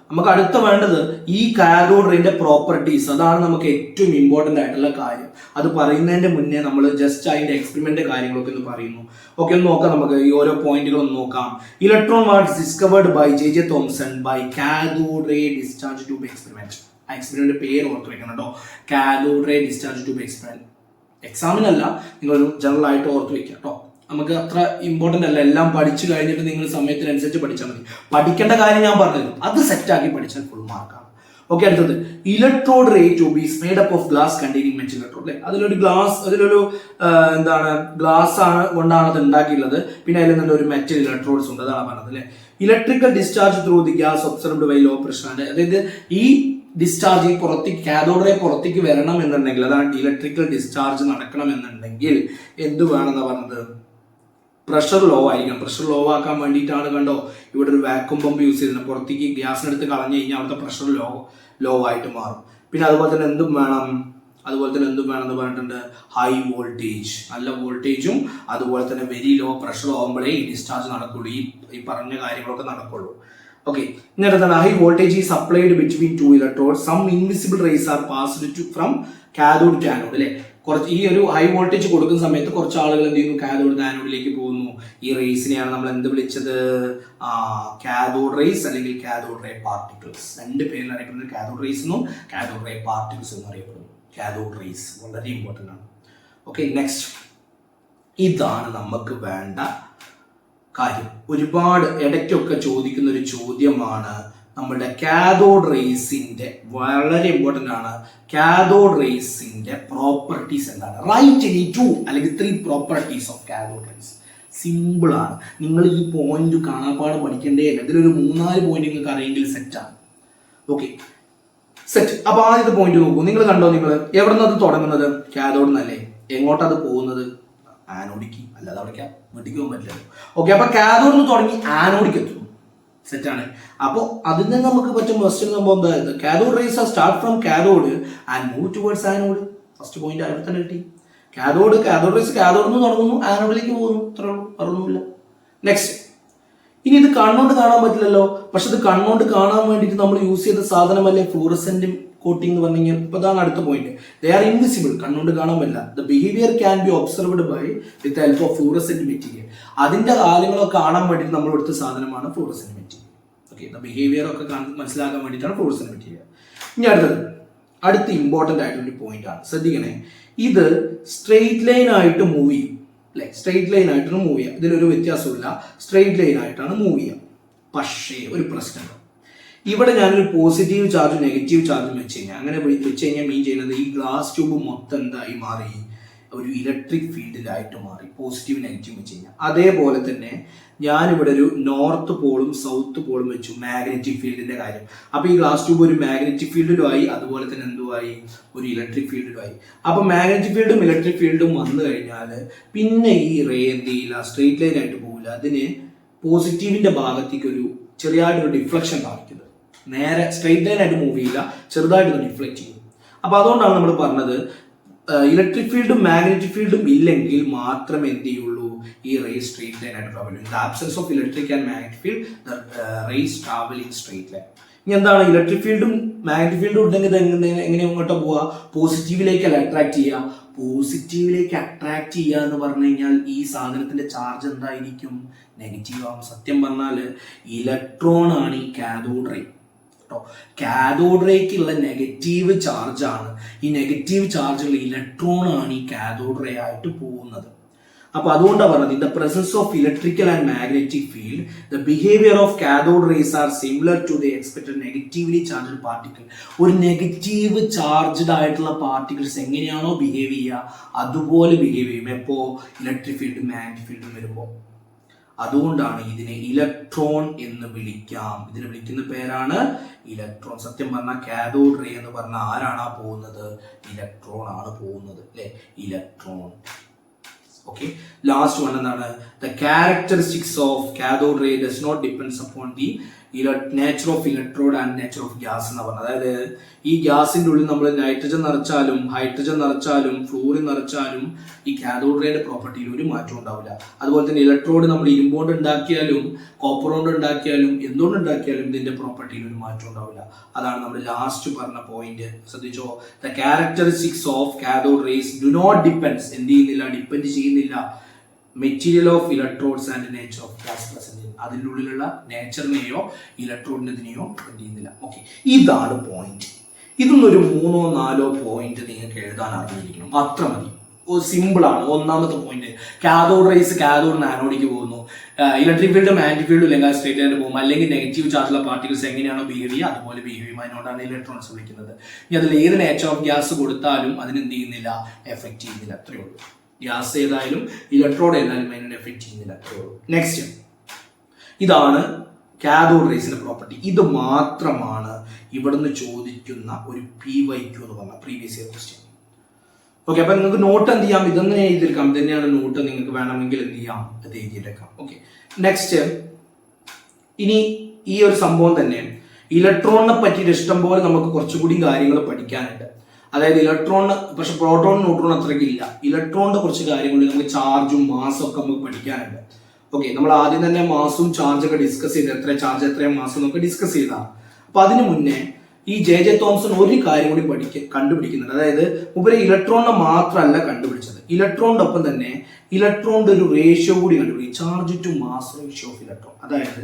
നമുക്ക് അടുത്ത വേണ്ടത് ഈ കാഥോഡ് റേന്റെ പ്രോപ്പർട്ടീസ്. അതാണ് നമുക്ക് ഏറ്റവും ഇമ്പോർട്ടന്റ് ആയിട്ടുള്ള കാര്യം. അത് പറയുന്നതിന്റെ മുന്നേ നമ്മൾ ജസ്റ്റ് അതിന്റെ എക്സ്പെരിമെന്റ് കാര്യങ്ങളൊക്കെ ഒന്ന് പറയുന്നു. ഓക്കെ, ഒന്ന് നോക്കാം. നമുക്ക് ഈ ഓരോ പോയിന്റുകൾ ഒന്ന് നോക്കാം. Electron was discovered by J Thomson by cathode ray discharge tube experiment. ആ എക്സ്പെരിമെന്റ് പേര് ഓർത്ത് വെക്കണം കേട്ടോ, cathode ray discharge tube experiment. എക്സാമിനല്ല, നിങ്ങളൊരു ജനറൽ ആയിട്ട് ഓർത്ത് വെക്കാം കേട്ടോ. നമുക്ക് അത്ര ഇമ്പോർട്ടന്റ് അല്ല. എല്ലാം പഠിച്ചു കഴിഞ്ഞിട്ട് നിങ്ങൾ സമയത്തിനനുസരിച്ച് പഠിച്ചാൽ മതി. പഠിക്കേണ്ട കാര്യം ഞാൻ പറഞ്ഞത് അത് സെറ്റാക്കി പഠിച്ചാൽ ഫുൾ മാർക്കാണ്. ഓക്കെ, അടുത്തത് electrode ray tube is made up of glass containing metal electrode. അല്ലെ, അതിലൊരു ഗ്ലാസ് ആണ് കൊണ്ടാണ് അത് ഉണ്ടാക്കിയുള്ളത്. പിന്നെ അതിൽ നിന്ന് ഒരു മെറ്റൽ ഇലക്ട്രോഡ്സ് ഉണ്ട്, അതാണ് പറഞ്ഞത് അല്ലെ. Electrical discharge through the gas observed by low pressure. അതായത് ഈ ഡിസ്ചാർജ് ഈ പുറത്തേക്ക്, കാഥോഡ് റേ പുറത്തേക്ക് വരണം എന്നുണ്ടെങ്കിൽ, അതാണ് ഇലക്ട്രിക്കൽ ഡിസ്ചാർജ് നടക്കണം എന്നുണ്ടെങ്കിൽ എന്ത് വേണമെന്നാണ് പറഞ്ഞത്? പ്രഷർ ലോ ആയിരിക്കണം. പ്രഷർ ലോ ആക്കാൻ വേണ്ടിയിട്ടാണ് കണ്ടോ ഇവിടെ ഒരു വാക്യൂം പമ്പ് യൂസ് ചെയ്യുന്നത്. പുറത്തേക്ക് ഗ്യാസിനെടുത്ത് കളഞ്ഞു കഴിഞ്ഞാൽ അവിടുത്തെ പ്രഷർ ലോ ആയിട്ട് മാറും. പിന്നെ അതുപോലെ തന്നെ എന്തും വേണം? അതുപോലെ തന്നെ എന്തും വേണമെന്ന് പറഞ്ഞിട്ടുണ്ട്, ഹൈ വോൾട്ടേജ്, നല്ല വോൾട്ടേജും അതുപോലെ തന്നെ വെരി ലോ പ്രഷറും ആകുമ്പോഴേ ഈ ഡിസ്ചാർജ് നടക്കുള്ളൂ, ഈ പറഞ്ഞ കാര്യങ്ങളൊക്കെ നടക്കുള്ളൂ. ഓക്കെ, ഇങ്ങനെ high voltage is supplied between two electrodes, some invisible rays are passed to from cathode to anode അല്ലെ. കുറച്ച് ഈ ഒരു ഹൈ വോൾട്ടേജ് കൊടുക്കുന്ന സമയത്ത് കുറച്ച് ആളുകൾ എന്ത് ചെയ്യുന്നു, കാഥോഡ് ആനോഡിലേക്ക് പോകുന്നു. ഈ റേസിനെയാണ് നമ്മൾ എന്ത് വിളിച്ചത്, കാഥോഡ് റേസ് അല്ലെങ്കിൽ കാഥോഡ് റേ പാർട്ടിക്കിൾസ്. രണ്ട് പേരിൽ അറിയപ്പെടുന്നത് കാഥോഡ് റേസ് എന്നും കാഥോഡ് റേ പാർട്ടിക്കിൾസ് എന്നും അറിയപ്പെടുന്നു. കാഥോഡ് റേസ് വളരെ ഇമ്പോർട്ടൻ്റ് ആണ്. ഓക്കെ, നെക്സ്റ്റ് ഇതാണ് നമുക്ക് വേണ്ട കാര്യം. ഒരുപാട് ഇടയ്ക്കൊക്കെ ചോദിക്കുന്ന ഒരു ചോദ്യമാണ് നമ്മുടെ കാഥോഡ് റേസിന്റെ, വളരെ ഇമ്പോർട്ടൻ്റ് ആണ്. കാഥോഡ് റേസിന്റെ പ്രോപ്പർട്ടീസ് എന്താണ്? റൈറ്റ് എനി 2 അല്ലെങ്കിൽ 3 properties of cathode raise. Simple ആണ്. നിങ്ങൾ ഈ പോയിന്റ് കാണാപ്പാട് പഠിക്കേണ്ടേ അല്ല. ഇതിലൊരു 3-4 പോയിന്റ് നിങ്ങൾക്ക് അറിയെങ്കിൽ സെറ്റാണ്. Okay, set. അപ്പൊ ആദ്യത്തെ പോയിന്റ് നോക്കൂ. നിങ്ങൾ കണ്ടോ, നിങ്ങൾ എവിടെ നിന്ന് അത് തുടങ്ങുന്നത്? കാഥോഡ് എന്നല്ലേ. എങ്ങോട്ടത് പോകുന്നത്? ആനോഡിക്ക്. അല്ലാതെ അവിടെ വീട്ടിക്ക് പോകാൻ പറ്റില്ലല്ലോ. ഓക്കെ, അപ്പൊ കാഥോഡ് നിന്ന് തുടങ്ങി ആനോഡിക്ക് എത്തുന്നു. സെറ്റാണ്. അപ്പോൾ അതിൽ നിന്ന് നമുക്ക് പറ്റും ഫസ്റ്റ് സംഭവം എന്താ? Cathode rays start from cathode and move towards anode. First point അവിടെ തന്നെ കിട്ടി. കാഥോഡ് റേസ് കാഥോഡ് നിന്ന് തുടങ്ങുന്നു, ആനോഡിലേക്ക് പോകുന്നു. ഇത്രേ ഉള്ളൂ, പറഞ്ഞില്ല. നെക്സ്റ്റ്, ഇനി ഇത് കണ്ണുകൊണ്ട് കാണാൻ പറ്റില്ലല്ലോ. പക്ഷെ ഇത് കണ്ണുകൊണ്ട് കാണാൻ വേണ്ടിയിട്ട് നമ്മൾ യൂസ് ചെയ്ത സാധനമല്ലേ ഫ്ലൂറസെന്റ് കോട്ടിംഗ് എന്ന് പറഞ്ഞു കഴിഞ്ഞാൽ. ഇപ്പൊ ഇതാണ് അടുത്ത പോയിന്റ്. ദേ ആർ ഇൻവിസിബിൾ, കണ്ണുകൊണ്ട് കാണാൻ പറ്റില്ല. The behaviour can be observed by with help of fluorescent material. അതിന്റെ കാര്യങ്ങളൊക്കെ കാണാൻ വേണ്ടിയിട്ട് നമ്മൾ എടുത്ത സാധനമാണ് fluorescent material. Okay, the behaviour ഒക്കെ മനസ്സിലാക്കാൻ വേണ്ടിയിട്ടാണ് ഫ്ലൂറസെന്റ് മെറ്റീരിയൽ. ഇനി അടുത്ത ഇമ്പോർട്ടന്റ് ആയിട്ടൊരു പോയിന്റ് ആണ്, ശ്രദ്ധിക്കണേ. ഇത് സ്ട്രെയിറ്റ് ലൈൻ ആയിട്ട് മൂവ് ചെയ്യും അല്ലെ. സ്ട്രെയിറ്റ് ലൈൻ ആയിട്ടാണ് മൂവ് ചെയ്യുക. ഇതിലൊരു വ്യത്യാസമില്ല, സ്ട്രെയിറ്റ് ലൈൻ ആയിട്ടാണ് മൂവ് ചെയ്യുക. പക്ഷേ ഒരു പ്രശ്നമുണ്ട്. ഇവിടെ ഞാനൊരു പോസിറ്റീവ് ചാർജും നെഗറ്റീവ് ചാർജും വെച്ച് കഴിഞ്ഞാൽ, അങ്ങനെ വെച്ച് കഴിഞ്ഞാൽ മീൻ ചെയ്യുന്നത് ഈ ഗ്ലാസ് ട്യൂബ് മൊത്തം എന്തായി മാറി? ഒരു ഇലക്ട്രിക് ഫീൽഡിലായിട്ട് മാറി. പോസിറ്റീവ് നെഗറ്റീവ് വെച്ച് കഴിഞ്ഞാൽ. അതേപോലെ തന്നെ ഞാനിവിടെ ഒരു നോർത്ത് പോളും സൗത്ത് പോളും വെച്ചു, മാഗ്നറ്റിക് ഫീൽഡിന്റെ കാര്യം. അപ്പൊ ഈ ഗ്ലാസ് ട്യൂബ് ഒരു മാഗ്നറ്റിക് ഫീൽഡിലുമായി, അതുപോലെ തന്നെ എന്തുമായി? ഒരു ഇലക്ട്രിക് ഫീൽഡിലുമായി. അപ്പൊ മാഗ്നറ്റിക് ഫീൽഡും ഇലക്ട്രിക് ഫീൽഡും വന്നു കഴിഞ്ഞാൽ പിന്നെ ഈ റേ എന്ത് ചെയ്യില്ല, സ്ട്രെയിറ്റ് ലൈൻ ആയിട്ട് പോകില്ല. അതിന് പോസിറ്റീവിന്റെ ഭാഗത്തേക്ക് ഒരു ചെറിയായിട്ടൊരു ഡിഫ്ലക്ഷൻ കാണിക്കുന്നത്. നേരെ സ്ട്രെയിറ്റ് ലൈൻ ആയിട്ട് മൂവ് ചെയ്യില്ല, ചെറുതായിട്ടൊന്ന് ഡിഫ്ലക്ട് ചെയ്യും. അപ്പൊ അതുകൊണ്ടാണ് നമ്മൾ പറഞ്ഞത് ഇലക്ട്രിക് ഫീൽഡും മാഗ്നറ്റിക് ഫീൽഡും ഇല്ലെങ്കിൽ മാത്രമേ എന്ത് ചെയ്യുള്ളൂ, ഈ റേസ് സ്ട്രെയിറ്റ് ലൈൻ ആയിട്ട് ട്രാവൽ ചെയ്യും. In the absence of electric and magnetic field the race travel in straight line. ഇനി എന്താണ്, ഇലക്ട്രിക് ഫീൽഡും മാഗ്നറ്റിക് ഫീൽഡും ഉണ്ടെങ്കിൽ എങ്ങനെ ഇങ്ങോട്ട് പോവുക? പോസിറ്റീവിലേക്കല്ല അട്രാക്ട് ചെയ്യുക. പോസിറ്റീവിലേക്ക് അട്രാക്ട് ചെയ്യുക എന്ന് പറഞ്ഞു കഴിഞ്ഞാൽ ഈ സാധനത്തിന്റെ ചാർജ് എന്തായിരിക്കും? നെഗറ്റീവ് ആവും. സത്യം പറഞ്ഞാൽ ഇലക്ട്രോൺ ആണ് ഈ കാഥോഡ് റേ. കാഥോഡ് റേക്കുള്ള നെഗറ്റീവ് ചാർജ് ആണ്. ഈ നെഗറ്റീവ് ചാർജുള്ള ഇലക്ട്രോൺ ആണ് ഈ കാഥോഡ് റേ ആയിട്ട് പോകുന്നത്. അപ്പൊ അതുകൊണ്ടാണ് പറഞ്ഞത്, in the presence of electrical and magnetic field the behaviour of cathode rays are similar to the expected negatively charged particle. ഒരു നെഗറ്റീവ് ചാർജ്ഡ് ആയിട്ടുള്ള പാർട്ടിക്കിൾസ് എങ്ങനെയാണോ ബിഹേവ് ചെയ്യുക അതുപോലെ ബിഹേവ് ചെയ്യും. എപ്പോ? ഇലക്ട്രിക് ഫീൽഡും മാഗ്നറ്റിക് ഫീൽഡും വരുമ്പോൾ. അതുകൊണ്ടാണ് ഇതിനെ ഇലക്ട്രോൺ എന്ന് വിളിക്കാം. ഇതിനെ വിളിക്കുന്ന പേരാണ് ഇലക്ട്രോൺ. സത്യം പറഞ്ഞാൽ കാഥോഡ് റേ എന്ന് പറഞ്ഞാൽ ആരാണ് പോകുന്നത്? ഇലക്ട്രോൺ ആണ് പോകുന്നത് അല്ലെ, ഇലക്ട്രോൺ. ഓക്കെ, ലാസ്റ്റ് വൺ എന്താണ്? The characteristics of cathode ray does not depends upon the nature of electrode and nature of gas എന്ന് പറഞ്ഞത്. അതായത് ഈ ഗ്യാസിന്റെ ഉള്ളിൽ നമ്മൾ നൈട്രജൻ നിറച്ചാലും ഹൈഡ്രജൻ നിറച്ചാലും ഫ്ലൂറിൻ നിറച്ചാലും ഈ കാഥോഡ് റേയുടെ പ്രോപ്പർട്ടിയിൽ ഒരു മാറ്റം ഉണ്ടാവില്ല. അതുപോലെ തന്നെ ഇലക്ട്രോഡ് നമ്മൾ ഇരുമ്പോണ്ട് ഉണ്ടാക്കിയാലും കോപ്പർ കൊണ്ട് ഉണ്ടാക്കിയാലും എന്തുകൊണ്ട് ഉണ്ടാക്കിയാലും ഇതിന്റെ പ്രോപ്പർട്ടിയിൽ ഒരു മാറ്റം ഉണ്ടാവില്ല. അതാണ് നമ്മൾ ലാസ്റ്റ് പറഞ്ഞ പോയിന്റ്. ശ്രദ്ധിച്ചോ, the characteristics of cathode rays do not depends, എന്ത് ചെയ്യുന്നില്ല, ഡിപ്പെൻഡ് ചെയ്യുന്നില്ല material of electrodes and nature of gas present. അതിൻ്റെ ഉള്ളിലുള്ള നേച്ചറിനെയോ ഇലക്ട്രോണിനെയോ ഡിപ്പെൻഡ് ചെയ്യുന്നില്ല. ഓക്കെ, ഇതാണ് പോയിന്റ്. ഇതൊന്നൊരു 3-4 പോയിന്റ് നിങ്ങൾക്ക് എഴുതാൻ അറിഞ്ഞിരിക്കണം, അത്ര മതി. സിമ്പിൾ ആണ്. ഒന്നാമത്തെ പോയിന്റ്, കാഥോഡ് റേസ് കാഥോഡ് ആനോഡിക്ക് പോകുന്നു. ഇലക്ട്രിക് ഫീൽഡ് മാഗ്നറ്റിക് ഫീൽഡ് ഇല്ലെങ്കിൽ സ്ട്രെയിറ്റ് ആയിട്ട് പോകും. അല്ലെങ്കിൽ നെഗറ്റീവ് ചാർജുള്ള പാർട്ടിക്കിൾസ് എങ്ങനെയാണോ ബിഹേവ് ചെയ്യുക അതുപോലെ ബിഹേവ് ചെയ്യും. അതിനോടാണ് ഇലക്ട്രോൺസ് വിളിക്കുന്നത്. ഇനി അതിൽ ഏത് നേച്ചർ ഓഫ് ഗ്യാസ് കൊടുത്താലും അതിനെന്ത് ചെയ്യുന്നില്ല, എഫക്ട് ചെയ്യുന്നില്ല. അത്രയേ ഉള്ളൂ. ഗ്യാസ് ഏതായാലും ഇലക്ട്രോഡ് ഏതായാലും അതിനെ എഫക്ട് ചെയ്യുന്നില്ല. അത്രയേ ഉള്ളൂ. നെക്സ്റ്റ്, ഇതാണ് കാഥോഡ് റേസിന്റെ പ്രോപ്പർട്ടി. ഇത് മാത്രമാണ് ഇവിടുന്ന് ചോദിക്കുന്ന ഒരു PYQ എന്ന് പറഞ്ഞ പ്രീവിയസ് ഇയർ ക്വസ്റ്റ്യൻ. ഓക്കെ, അപ്പൊ നിങ്ങൾക്ക് നോട്ട് എന്ത് ചെയ്യാം, ഇതൊന്നും എഴുതിയെടുക്കാം. ഇത് തന്നെയാണ് നോട്ട്. നിങ്ങൾക്ക് വേണമെങ്കിൽ എന്ത് ചെയ്യാം, അത് എഴുതിയെടുക്കാം. ഓക്കെ, നെക്സ്റ്റ്, ഇനി ഈ ഒരു സംഭവം തന്നെ ഇലക്ട്രോണിനെ പറ്റിയിട്ട് ഇഷ്ടം പോലെ നമുക്ക് കുറച്ചുകൂടി കാര്യങ്ങൾ പഠിക്കാനുണ്ട്. അതായത് ഇലക്ട്രോണിന്, പക്ഷെ പ്രോട്ടോൺ ന്യൂട്രോൺ അത്രയ്ക്ക് ഇല്ല. ഇലക്ട്രോണിന്റെ കുറച്ച് കാര്യങ്ങൾ നമുക്ക് ചാർജും മാസും ഒക്കെ നമുക്ക് പഠിക്കാനുണ്ട്. ഓക്കെ, നമ്മൾ ആദ്യം തന്നെ മാസും ചാർജ് ഒക്കെ ഡിസ്കസ് ചെയ്ത് എത്ര ചാർജ് എത്രയും മാസം നമുക്ക് ഡിസ്കസ് ചെയ്താൽ. അപ്പൊ അതിനു മുന്നേ ഈ ജെ തോംസൺ ഒരു കാര്യം കൂടി കണ്ടുപിടിക്കുന്നുണ്ട്. അതായത് ഉപരി ഇലക്ട്രോണിനെ മാത്രമല്ല കണ്ടുപിടിച്ചത്, ഇലക്ട്രോണിന്റെ ഒപ്പം തന്നെ ഇലക്ട്രോണിന്റെ ഒരു റേഷ്യോ കൂടി കണ്ടുപിടിക്കും, charge to mass ratio of electron. അതായത്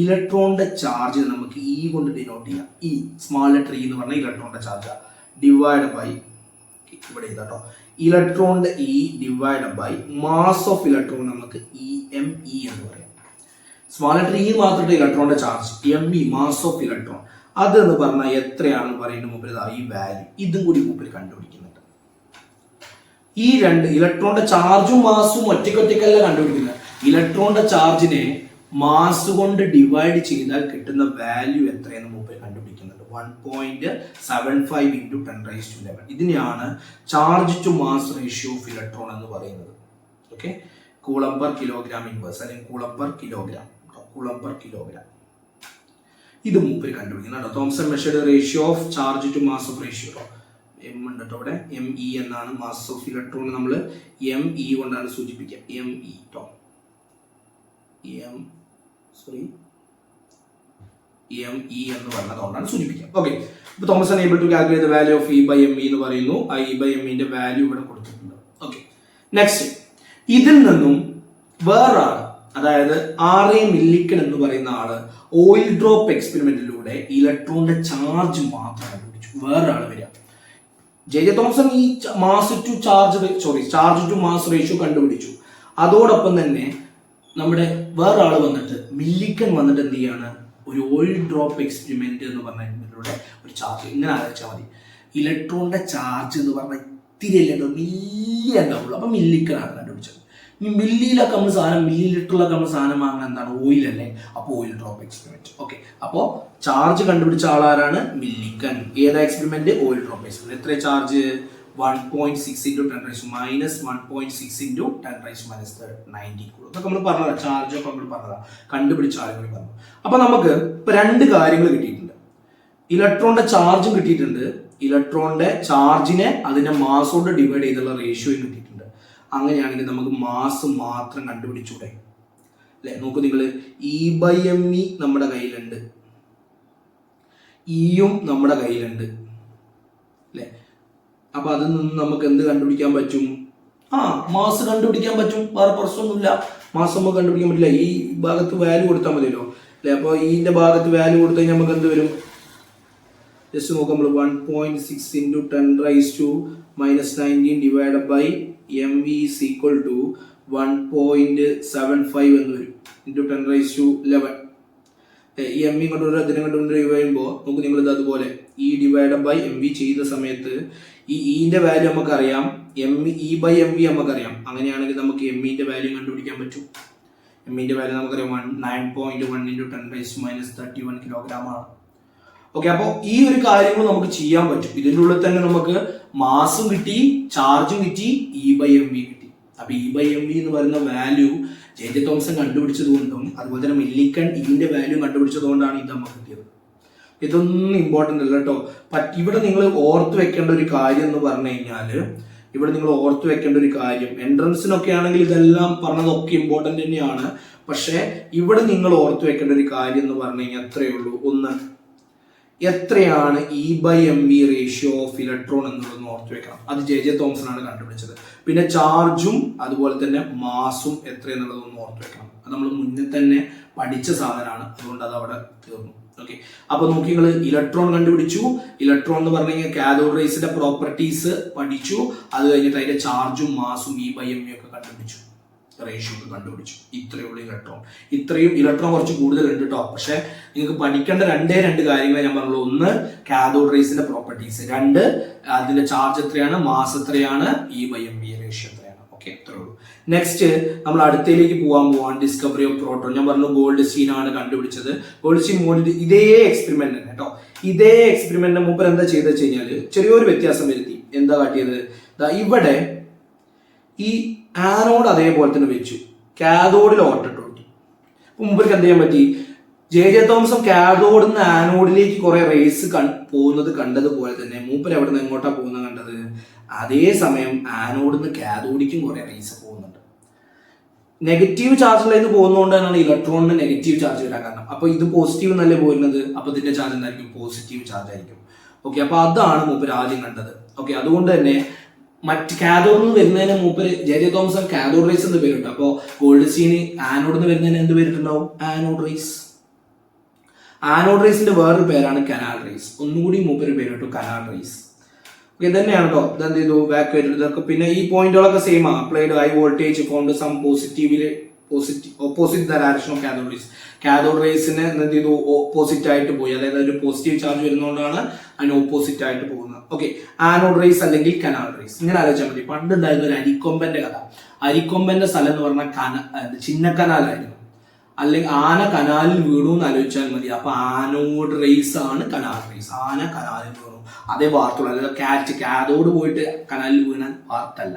ഇലക്ട്രോണിന്റെ ചാർജ് നമുക്ക് ഇ കൊണ്ട് ഡിനോട്ട് ചെയ്യാം. ഈ സ്മാൾ ലെറ്റർ ഇ എന്ന് പറഞ്ഞാൽ ഇലക്ട്രോണിന്റെ ചാർജ് ഡിവൈഡ് ബൈ, ഇവിടെ കേട്ടോ, ഇലക്ട്രോണിന്റെ e divide by mass of electron നമുക്ക് EME എന്ന് പറയാം. സ്മാൾ ലെറ്റർ ഇ മാത്രം ഇലക്ട്രോണിന്റെ charge, ME mass of electron, അത് എന്ന് പറഞ്ഞാൽ എത്രയാണെന്ന് പറയുന്ന മുമ്പിൽ ഈ വാല്യൂ ഇതും കൂടി മുമ്പിൽ കണ്ടുപിടിക്കുന്നുണ്ട്. ഈ രണ്ട് ഇലക്ട്രോണിന്റെ ചാർജും മാസും ഒറ്റയ്ക്കൊറ്റയ്ക്കല്ല കണ്ടുപിടിക്കുന്നത്. ഇലക്ട്രോണിന്റെ ചാർജിനെ മാസ് കൊണ്ട് ഡിവൈഡ് ചെയ്താൽ കിട്ടുന്ന വാല്യൂ എത്രയെന്ന് മുമ്പിൽ കണ്ടുപിടിക്കുന്നുണ്ട്. 1.75 × 10⁻11. ഇതിനെയാണ് charge to mass ratio of electron എന്ന് പറയുന്നത്. Okay, coulomb per kilogram inverse അല്ലെങ്കിൽ coulomb per kilogram, coulomb per kilogram. ഇത് മൂപ്പര് കണ്ടുപിടിക്കുന്നുണ്ടോ. Thomson measured ratio of charge to mass of ratio, M ഉണ്ട് കേട്ടോ ഇവിടെ, ME എന്നാണ്. മാസ് ഓഫ് ഇലക്ട്രോൺ നമ്മൾ ME കൊണ്ടാണ് സൂചിപ്പിക്കുക, ME കേട്ടോ, ME എന്ന് പറഞ്ഞതുകൊണ്ടാണ് സൂചിപ്പിക്കുക. ഓക്കെ, ഇപ്പൊ Thomson able to calculate the value of E/ME എന്ന് പറയുന്നു. ആ E/ME ന്റെ വാല്യൂ ഇവിടെ കൊടുത്തിട്ടുണ്ട്. ഓക്കെ, നെക്സ്റ്റ് ഇതിൽ നിന്നും വേറൊരാള്, അതായത് RA മില്ലിക്കൻ എന്ന് പറയുന്ന ആള് ഓയിൽ ഡ്രോപ്പ് എക്സ്പെരിമെന്റിലൂടെ ഇലക്ട്രോണിന്റെ ചാർജ് മാത്രം കണ്ടുപിടിച്ചു. വേറൊരാള് വരിക, ജെ തോംസൺ ഈ ചാർജ് ടു മാസ് റേഷ്യോ കണ്ടുപിടിച്ചു. അതോടൊപ്പം തന്നെ നമ്മുടെ വേറൊരാള് വന്നിട്ട് മില്ലിക്കൻ വന്നിട്ട് എന്ത് ചെയ്യാണ്, ഒരു ഓയിൽ ഡ്രോപ്പ് എക്സ്പെരിമെന്റ് എന്ന് പറഞ്ഞതിലൂടെ ഒരു ചാർജ് ഇങ്ങനെ ആലോചിച്ചാൽ മതി. ഇലക്ട്രോണിന്റെ ചാർജ് എന്ന് പറഞ്ഞാൽ ഇത്തിരി അല്ലല്ലോ, മില്ലി ഉണ്ടാവുള്ളൂ. അപ്പൊ മില്ലിക്കനാണ് കണ്ടുപിടിച്ചത്. ഈ മില്ലിയിലൊക്കെ നമ്മൾ സാധനം, മില്ലി ലിറ്ററിലൊക്കെ നമ്മൾ സാധനം വാങ്ങുന്നത് എന്താണ്, ഓയിൽ അല്ലേ. അപ്പോൾ ഓയിൽ ഡ്രോപ്പ് എക്സ്പെരിമെന്റ്. ഓക്കെ, അപ്പോൾ ചാർജ് കണ്ടുപിടിച്ച ആളാരാണ്, മില്ലിക്കൻ. ഏതാ എക്സ്പെരിമെന്റ്, ഓയിൽ ഡ്രോപ്പ് എക്സ്പെരിമെന്റ്. എത്ര ചാർജ്, 1.6 × 10⁻⁻1.6 × 10⁻90 കൂടും. അതൊക്കെ നമ്മൾ പറഞ്ഞതാ, ചാർജൊക്കെ നമ്മൾ പറഞ്ഞതാ, കണ്ടുപിടിച്ച ആളുകൾ പറഞ്ഞു. അപ്പൊ നമുക്ക് ഇപ്പൊ രണ്ട് കാര്യങ്ങൾ കിട്ടിയിട്ടുണ്ട്. ഇലക്ട്രോണിന്റെ ചാർജും കിട്ടിയിട്ടുണ്ട്, ഇലക്ട്രോണിന്റെ ചാർജിനെ അതിന്റെ മാസോട് ഡിവൈഡ് ചെയ്തുള്ള റേഷ്യോയും കിട്ടിയിട്ടുണ്ട്. അങ്ങനെയാണെങ്കിൽ നമുക്ക് മാസ് മാത്രം കണ്ടുപിടിച്ചൂടെ അല്ലെ. നോക്കൂ നിങ്ങൾ, E/ME നമ്മുടെ കയ്യിലുണ്ട്, ഇയും നമ്മുടെ കയ്യിലുണ്ട് അല്ലെ. അപ്പൊ അതിൽ നിന്ന് നമുക്ക് എന്ത് കണ്ടുപിടിക്കാൻ പറ്റും, മാസ് കണ്ടുപിടിക്കാൻ പറ്റും. വേറെ പ്രശ്നമൊന്നുമില്ല, മാസ് നമുക്ക് കണ്ടുപിടിക്കാൻ പറ്റില്ല. ഈ ഭാഗത്ത് വാല്യൂ കൊടുത്താൽ മതിയല്ലോ അല്ലെ. അപ്പൊ ഈന്റെ ഭാഗത്ത് വാല്യൂ കൊടുത്തു കഴിഞ്ഞാൽ നമുക്ക് എന്ത് വരും, ജസ്റ്റ് നോക്കാം നമ്മൾ, 1.6 × 10⁻⁻19 divide by ME is equal to 1.75 എന്ന് വരും, ഇൻറ്റു 10⁻11. ഈ ME കൊണ്ടുവരും, അതിനെ കൊണ്ടുവരും ചെയ്യുമ്പോൾ നമുക്ക് നിങ്ങൾ ഇത് അതുപോലെ E/MV ചെയ്ത സമയത്ത് ഈ ഇന്റെ വാല്യൂ നമുക്കറിയാം, E/MV നമുക്കറിയാം. അങ്ങനെയാണെങ്കിൽ നമുക്ക് ME-ന്റെ വാല്യൂ കണ്ടുപിടിക്കാൻ പറ്റും. ME-ന്റെ വാല്യൂ നമുക്കറിയാം 9.1 × 10⁻31 കിലോഗ്രാം ആണ്. ഓക്കെ, അപ്പോൾ ഈ ഒരു കാര്യങ്ങൾ നമുക്ക് ചെയ്യാൻ പറ്റും. ഇതിൻ്റെ ഉള്ളിൽ തന്നെ നമുക്ക് മാസും കിട്ടി, ചാർജും കിട്ടി, E/MV കിട്ടി. അപ്പൊ E/MV എന്ന് പറയുന്ന വാല്യൂ ജെ തോംസൺ കണ്ടുപിടിച്ചത് കൊണ്ടും അതുപോലെ തന്നെ മില്ലിക്കൻ ഇതിന്റെ വാല്യൂ കണ്ടുപിടിച്ചത് കൊണ്ടാണ് ഇത് നമുക്ക് കിട്ടിയത്. ഇതൊന്നും ഇമ്പോർട്ടൻ്റ് അല്ല കേട്ടോ. ഇവിടെ നിങ്ങൾ ഓർത്ത് വെക്കേണ്ട ഒരു കാര്യം എന്ന് പറഞ്ഞു കഴിഞ്ഞാല്, ഇവിടെ നിങ്ങൾ ഓർത്ത് വെക്കേണ്ട ഒരു കാര്യം, എൻട്രൻസിനൊക്കെ ആണെങ്കിൽ ഇതെല്ലാം പറഞ്ഞതൊക്കെ ഇമ്പോർട്ടൻ്റ് തന്നെയാണ്. പക്ഷെ ഇവിടെ നിങ്ങൾ ഓർത്ത് വെക്കേണ്ട ഒരു കാര്യം എന്ന് പറഞ്ഞു കഴിഞ്ഞാൽ അത്രയേ ഉള്ളൂ. ഒന്ന്, എത്രയാണ് E/MV റേഷ്യോ ഓഫ് ഇലക്ട്രോൺ എന്നുള്ളതെന്ന് ഓർത്ത് വെക്കണം. അത് ജെ തോംസൺ ആണ് കണ്ടുപിടിച്ചത്. പിന്നെ ചാർജും അതുപോലെ തന്നെ മാസും എത്രയെന്നുള്ളതൊന്ന് ഓർത്ത് വെക്കണം. അത് നമ്മൾ മുന്നേ തന്നെ പഠിച്ച സാധനമാണ്, അതുകൊണ്ട് അത് അവിടെ തീർന്നു. ഓക്കെ, അപ്പൊ നോക്കി നിങ്ങൾ ഇലക്ട്രോൺ കണ്ടുപിടിച്ചു. ഇലക്ട്രോൺ എന്ന് പറഞ്ഞു കഴിഞ്ഞാൽ കാഥോഡ് റേസിന്റെ പ്രോപ്പർട്ടീസ് പഠിച്ചു. അത് കഴിഞ്ഞിട്ട് അതിന്റെ ചാർജും മാസും E/MV ഒക്കെ കണ്ടുപിടിച്ചു, റേഷ്യോ ഒക്കെ കണ്ടുപിടിച്ചു. ഇത്രയുള്ള ഇലക്ട്രോൺ, ഇത്രയും ഇലക്ട്രോൺ കുറച്ച് കൂടുതലുണ്ട് കേട്ടോ. പക്ഷെ നിങ്ങൾക്ക് പഠിക്കേണ്ട രണ്ട് കാര്യങ്ങളെ ഞാൻ പറഞ്ഞുള്ളൂ. ഒന്ന്, കാഥോഡ് റേസിന്റെ പ്രോപ്പർട്ടീസ്. രണ്ട്, അതിന്റെ ചാർജ് എത്രയാണ്, മാസ് എത്രയാണ്, E/MV റേഷ്യോ എത്രയാണ്. ഓക്കെ, ഇത്രേ ഉള്ളൂ. നെക്സ്റ്റ് നമ്മൾ അടുത്തയിലേക്ക് പോവാണ്, ഡിസ്കവറി ഓഫ് പ്രോട്ടോൺ. ഞാൻ പറഞ്ഞു ഗോൾഡ്സ്റ്റീൻ ആണ് കണ്ടുപിടിച്ചത്. ഗോൾഡ്സ്റ്റീൻ ഇതേ എക്സ്പെരിമെന്റ് തന്നെ കേട്ടോ. ഇതേ എക്സ്പെരിമെന്റിന് മുമ്പ് എന്താ ചെയ്തെന്ന് വെച്ച് കഴിഞ്ഞാൽ ചെറിയൊരു വ്യത്യാസം വരുത്തി. എന്താ കാട്ടിയത്, ഇവിടെ ഈ ആനോഡ് അതേപോലെ തന്നെ വെച്ചു, കാഥോഡിൽ ഓട്ടിട്ട്. മുമ്പ് എന്ത് ചെയ്യാൻ പറ്റി, ജെ തോമസും കാഥോഡിൽ നിന്ന് ആനോഡിലേക്ക് കുറെ റേസ് പോകുന്നത് കണ്ടതുപോലെ തന്നെ മൂപ്പർ എവിടെ നിന്ന് എങ്ങോട്ടാ പോകുന്നത് കണ്ടത്, അതേസമയം ആനോഡിൽ നിന്ന് കാഥോഡിക്കും കുറെ റേസ് പോകുന്നുണ്ട്. നെഗറ്റീവ് ചാർജിലേക്ക് പോകുന്നതുകൊണ്ട് തന്നെയാണ് ഇലക്ട്രോണിന് നെഗറ്റീവ് ചാർജ് വരാൻ കാരണം. അപ്പൊ ഇത് പോസിറ്റീവ് എന്നല്ലേ പോരുന്നത്, അപ്പൊ ഇതിന്റെ ചാർജ് എന്തായിരിക്കും, പോസിറ്റീവ് ചാർജ് ആയിരിക്കും. ഓക്കെ, അപ്പൊ അതാണ് മൂപ്പർ ആദ്യം കണ്ടത്. ഓക്കെ, അതുകൊണ്ട് തന്നെ മറ്റ് കാഥോഡിൽ നിന്ന് വരുന്നതിന് മൂപ്പര് ജെ തോമസ് കാഥോഡ് റേസ് എന്ന് പേരുണ്ട്. അപ്പോൾ ഗോൾഡ് സ്റ്റീന് ആനോഡിൽ നിന്ന് വരുന്നതിന് എന്ത് പേരിട്ടുണ്ടാവും, ആനോഡ് റേസ്. ആനോഡ് റേസിന്റെ വേറൊരു പേരാണ് കനാൽ റേസ്. ഒന്നുകൂടി മൂപ്പര് പേരിട്ടു, കനാൽ റേസ്. ഓക്കെ, തന്നെയാണ് കേട്ടോ. ഇതെന്ത് ചെയ്തു, വാക്വേറ്റഡ്. ഇതൊക്കെ പിന്നെ ഈ പോയിന്റുകളൊക്കെ സെയിം ആണ്. Applied high voltage found some പോസിറ്റീവില് opposite direction of cathode rays. Cathode റേസിന് എന്ത് ചെയ്തു, ഓപ്പോസിറ്റ് ആയിട്ട് പോയി. അതായത് ഒരു പോസിറ്റീവ് ചാർജ് വരുന്നതുകൊണ്ടാണ് അതിന് ഓപ്പോസിറ്റ് ആയിട്ട് പോകുന്നത്. ഓക്കെ, ആനോഡ് റേസ് അല്ലെങ്കിൽ കനാൽ റേസ് ഇങ്ങനെ ആലോചിച്ചാൽ മതി. പണ്ട് ഉണ്ടായിരുന്ന ഒരു അരിക്കൊമ്പന്റെ കഥ. അരിക്കൊമ്പന്റെ സ്ഥലം എന്ന് പറഞ്ഞാൽ ചിന്നക്കനാലായിരുന്നു. അല്ലെങ്കിൽ ആന കനാലിൽ വീണു എന്ന് ആലോചിച്ചാൽ മതി. അപ്പൊ ആനോഡ് റേസ് ആണ് കനാൽ റേസ്. ആന കനാലിൽ വീണു, അതേ വാർത്തുള്ളൂ. അതായത് കാഥോഡ് പോയിട്ട് കനാലിൽ വീണാൽ വാർത്തല്ല,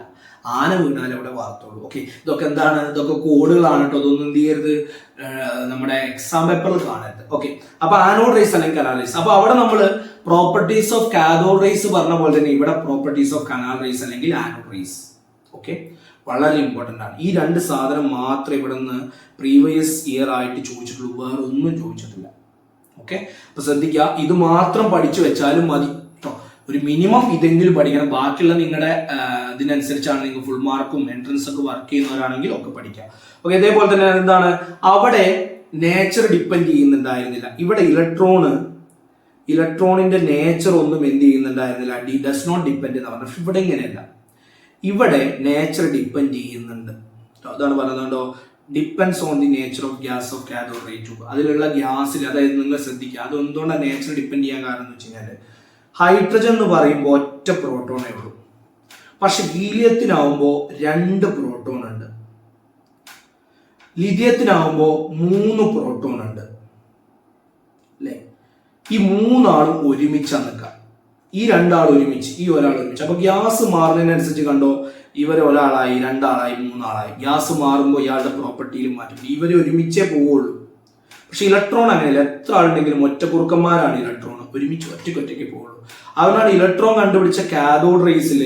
ആന വീണാൽ അവിടെ വാർത്തുള്ളൂ. ഓക്കെ, ഇതൊക്കെ എന്താണ്, ഇതൊക്കെ കോഡുകളാണ് കേട്ടോ. ഇതൊന്നും എന്ത് ചെയ്യരുത്, നമ്മുടെ എക്സാം പേപ്പറിൽ കാണരുത്. ഓക്കെ, അപ്പൊ ആനോഡ് റേസ് അല്ലെങ്കിൽ കനാൽ റേസ്. അപ്പൊ അവിടെ നമ്മൾ പ്രോപ്പർട്ടീസ് ഓഫ് കാഥോഡ് റേസ് പറഞ്ഞ പോലെ തന്നെ ഇവിടെ പ്രോപ്പർട്ടീസ് ഓഫ് കനാൽ റേസ് അല്ലെങ്കിൽ ആനോഡ് റേസ്. ഓക്കെ, വളരെ ഇമ്പോർട്ടൻ്റ് ആണ്. ഈ രണ്ട് സാധനം മാത്രമേ ഇവിടെ നിന്ന് പ്രീവിയസ് ഇയർ ആയിട്ട് ചോദിച്ചിട്ടുള്ളൂ, വേറെ ഒന്നും ചോദിച്ചിട്ടില്ല. ഓക്കെ, അപ്പൊ ശ്രദ്ധിക്കുക, ഇത് മാത്രം പഠിച്ചു വെച്ചാലും മതി കേട്ടോ. ഒരു മിനിമം ഇതെങ്കിലും പഠിക്കണം. ബാക്കിയുള്ള നിങ്ങളുടെ ഇതിനനുസരിച്ചാണ് നിങ്ങൾ ഫുൾ മാർക്കും എൻട്രൻസ് ഒക്കെ വർക്ക് ചെയ്യുന്നവരാണെങ്കിൽ ഒക്കെ പഠിക്കാം. ഓക്കെ, ഇതേപോലെ തന്നെ എന്താണ്, അവിടെ നേച്ചർ ഡിപ്പെൻഡ് ചെയ്യുന്നുണ്ടായിരുന്നില്ല. ഇവിടെ ഇലക്ട്രോണിന്റെ നേച്ചർ ഒന്നും എന്ത് ചെയ്യുന്നുണ്ടായിരുന്നില്ല, ഡസ് നോട്ട് ഡിപ്പെൻഡ് എന്ന് പറഞ്ഞു. ഇവിടെ ഇങ്ങനെയല്ല, ഇവിടെ നേച്ചർ ഡിപ്പെൻഡ് ചെയ്യുന്നുണ്ട്. അതാണ് പറയുന്നുണ്ടോ, depends on the nature of gas of cathode ray tube. അതിലുള്ള ഗ്യാസിൽ, അതായത് നിങ്ങൾ ശ്രദ്ധിക്കുക, അത് എന്തുകൊണ്ടാണ് നേച്ചർ ഡിപ്പെൻഡ് ചെയ്യാൻ കാരണം എന്ന് വെച്ച് കഴിഞ്ഞാൽ, ഹൈഡ്രജൻ എന്ന് പറയുമ്പോൾ ഒറ്റ പ്രോട്ടോണേ ഉള്ളൂ. പക്ഷെ ഹീലിയത്തിനാവുമ്പോൾ 2 പ്രോട്ടോൺ ഉണ്ട്, ലിഥിയത്തിനാവുമ്പോൾ 3 പ്രോട്ടോൺ ഉണ്ട് അല്ലെ. ഈ 3 ആളും ഒരുമിച്ചാണ് നിൽക്കുക. ഈ 2 ആൾ ഒരുമിച്ച്, ഈ ഒരാൾ ഒരുമിച്ച്. അപ്പൊ ഗ്യാസ് മാറുന്നതിനനുസരിച്ച് കണ്ടോ, ഇവർ ഒരാളായി, 2 ആളായി, 3 ആളായി. ഗ്യാസ് മാറുമ്പോൾ ഇയാളുടെ പ്രോപ്പർട്ടിയിലും മാറ്റും. ഇവർ ഒരുമിച്ചേ പോവുള്ളൂ. പക്ഷെ ഇലക്ട്രോൺ അങ്ങനെയല്ല, എത്ര ആളുണ്ടെങ്കിലും ഒറ്റ കുറുക്കന്മാരാണ് ഇലക്ട്രോൺ, ഒരുമിച്ച് ഒറ്റയ്ക്ക് പോവുള്ളൂ. അതുകൊണ്ടാണ് ഇലക്ട്രോൺ കണ്ടുപിടിച്ച കാഥോഡ് റേസിൽ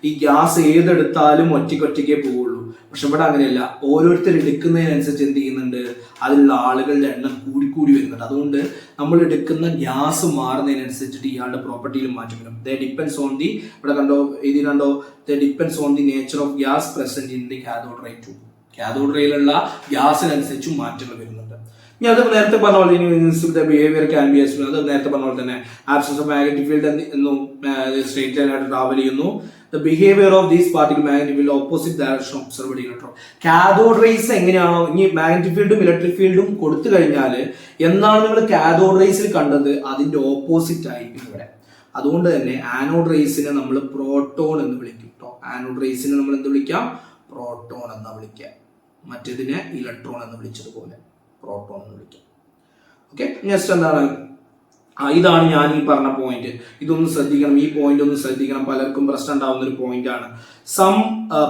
ഈ ഗ്യാസ് ഏതെടുത്താലും ഒറ്റയ്ക്കേ പോവുള്ളൂ. പക്ഷെ ഇവിടെ അങ്ങനെയല്ല, ഓരോരുത്തർ എടുക്കുന്നതിനനുസരിച്ച് എന്ത് ചെയ്യുന്നുണ്ട്, അതിലുള്ള ആളുകളുടെ എണ്ണം കൂടി വരുന്നുണ്ട്. അതുകൊണ്ട് നമ്മൾ എടുക്കുന്ന ഗ്യാസ് മാറുന്നതിനനുസരിച്ചിട്ട് ഇയാളുടെ പ്രോപ്പർട്ടിയിലും മാറ്റം വരും. ദേ ഡിപ്പെൻഡ്സ് ഓൺ ദി, ഇവിടെ കണ്ടോ, ഇതിൽ കണ്ടോ, ദേ depends on the nature of gas present in the cathode ray tube. Cathode റേയിലുള്ള ഗ്യാസിനനുസരിച്ചും മാറ്റങ്ങൾ വരുന്നുണ്ട്. ഇനി അത് നേരത്തെ പറഞ്ഞ പോലെ ബിഹേവിയർ ക്യാൻ ബി എസ്, അത് നേരത്തെ പറഞ്ഞ പോലെ തന്നെ ആബ്സെൻസ് ഓഫ് മാഗ്നറ്റിക് ഫീൽഡ് എന്നും സ്ട്രേറ്റ് ലൈൻ ആയിട്ട് ട്രാവൽ ചെയ്യുന്നു. The behavior of these particle magnetic field opposite direction observed electron. Cathode rays എങ്ങനെയാണോ, ഇനി മാഗ്നറ്റിക് ഫീൽഡും ഇലക്ട്രിക് ഫീൽഡും കൊടുത്തു കഴിഞ്ഞാൽ എന്താണ് നിങ്ങൾ കാഥോഡ് റേസിൽ കണ്ടത്, അതിന്റെ ഓപ്പോസിറ്റ് ആയിരിക്കും ഇവിടെ. അതുകൊണ്ട് തന്നെ ആനോഡ് റേസിനെ നമ്മൾ പ്രോട്ടോൺ എന്ന് വിളിക്കും കേട്ടോ. ആനോഡ് റേസിനെ നമ്മൾ എന്ത് വിളിക്കാം, പ്രോട്ടോൺ എന്ന് വിളിക്കാം. മറ്റേതിനെ ഇലക്ട്രോൺ എന്ന് വിളിച്ചതുപോലെ പ്രോട്ടോൺ എന്ന് വിളിക്കാം. ഓക്കെ, നെക്സ്റ്റ് എന്താണ്, ഇതാണ് ഞാൻ ഈ പറഞ്ഞ പോയിന്റ്. ഇതൊന്ന് ശ്രദ്ധിക്കണം, ഈ പോയിന്റ് ഒന്ന് ശ്രദ്ധിക്കണം, പലർക്കും പ്രശ്നം ഉണ്ടാവുന്ന ഒരു പോയിന്റ് ആണ്. Some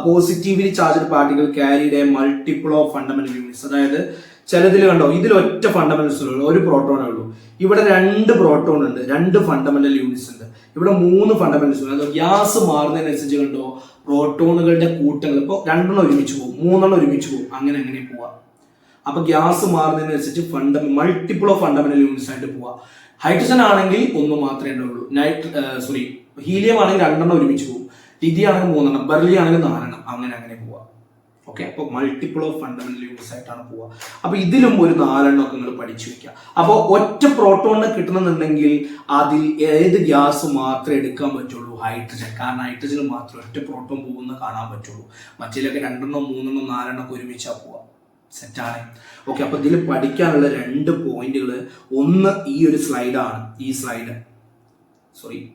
positively charged particle carried a multiple of fundamental units. അതായത് ചിലതിൽ കണ്ടോ, ഇതിൽ ഒറ്റ ഫണ്ടമെന്റൽസ് ഉള്ളൂ, ഒരു പ്രോട്ടോണേ ഉള്ളൂ. ഇവിടെ 2 പ്രോട്ടോൺ ഉണ്ട്, 2 ഫണ്ടമെന്റൽ യൂണിറ്റ്സ് ഉണ്ട്. ഇവിടെ 3 ഫണ്ടമെന്റൽസ് ഉണ്ട്. ഗ്യാസ് മാറുന്നതിനനുസരിച്ച് കണ്ടോ, പ്രോട്ടോണുകളുടെ കൂട്ടങ്ങൾ ഇപ്പോൾ 2 ഒരുമിച്ച് പോകും, 3 ഒരുമിച്ച് പോകും, അങ്ങനെ പോവാം. അപ്പൊ ഗ്യാസ് മാറുന്നതിനനുസരിച്ച് മൾട്ടിപ്പിൾ ഓഫ് ഫണ്ടമെന്റൽ യൂണിറ്റ്സ് ആയിട്ട് പോവാം. ഹൈഡ്രജൻ ആണെങ്കിൽ 1 മാത്രമേ ഉണ്ടാവുള്ളൂ. ഹീലിയം ആണെങ്കിൽ 2 ഒരുമിച്ച് പോകും, ലിഥിയം ആണെങ്കിൽ 3, ബെർലിയം ആണെങ്കിൽ 4, അങ്ങനെ പോവാം. ഓക്കെ, അപ്പോൾ മൾട്ടിപ്പിൾ ഓഫ് ഫണ്ടമെന്റൽ യൂണിറ്റ്സ് ആയിട്ടാണ് പോവുക. അപ്പൊ ഇതിലും ഒരു 4 ഒക്കെ നിങ്ങൾ പഠിച്ചു വെക്കുക. അപ്പോൾ ഒറ്റ പ്രോട്ടോണിനെ കിട്ടണമെന്നുണ്ടെങ്കിൽ അതിൽ ഏത് ഗ്യാസ് മാത്രമേ എടുക്കാൻ പറ്റുള്ളൂ, ഹൈഡ്രജൻ. കാരണം ഹൈഡ്രജന് മാത്രം ഒറ്റ പ്രോട്ടോൺ പോകുന്ന കാണാൻ പറ്റുള്ളൂ. മറ്റേലൊക്കെ 2, 3, 4 ഒക്കെ ഒരുമിച്ചാ പോവാ. സെറ്റാണ്. ഓക്കെ, അപ്പൊ ഇതിൽ പഠിക്കാനുള്ള 2 പോയിന്റുകൾ, ഒന്ന് ഈ ഒരു സ്ലൈഡാണ്,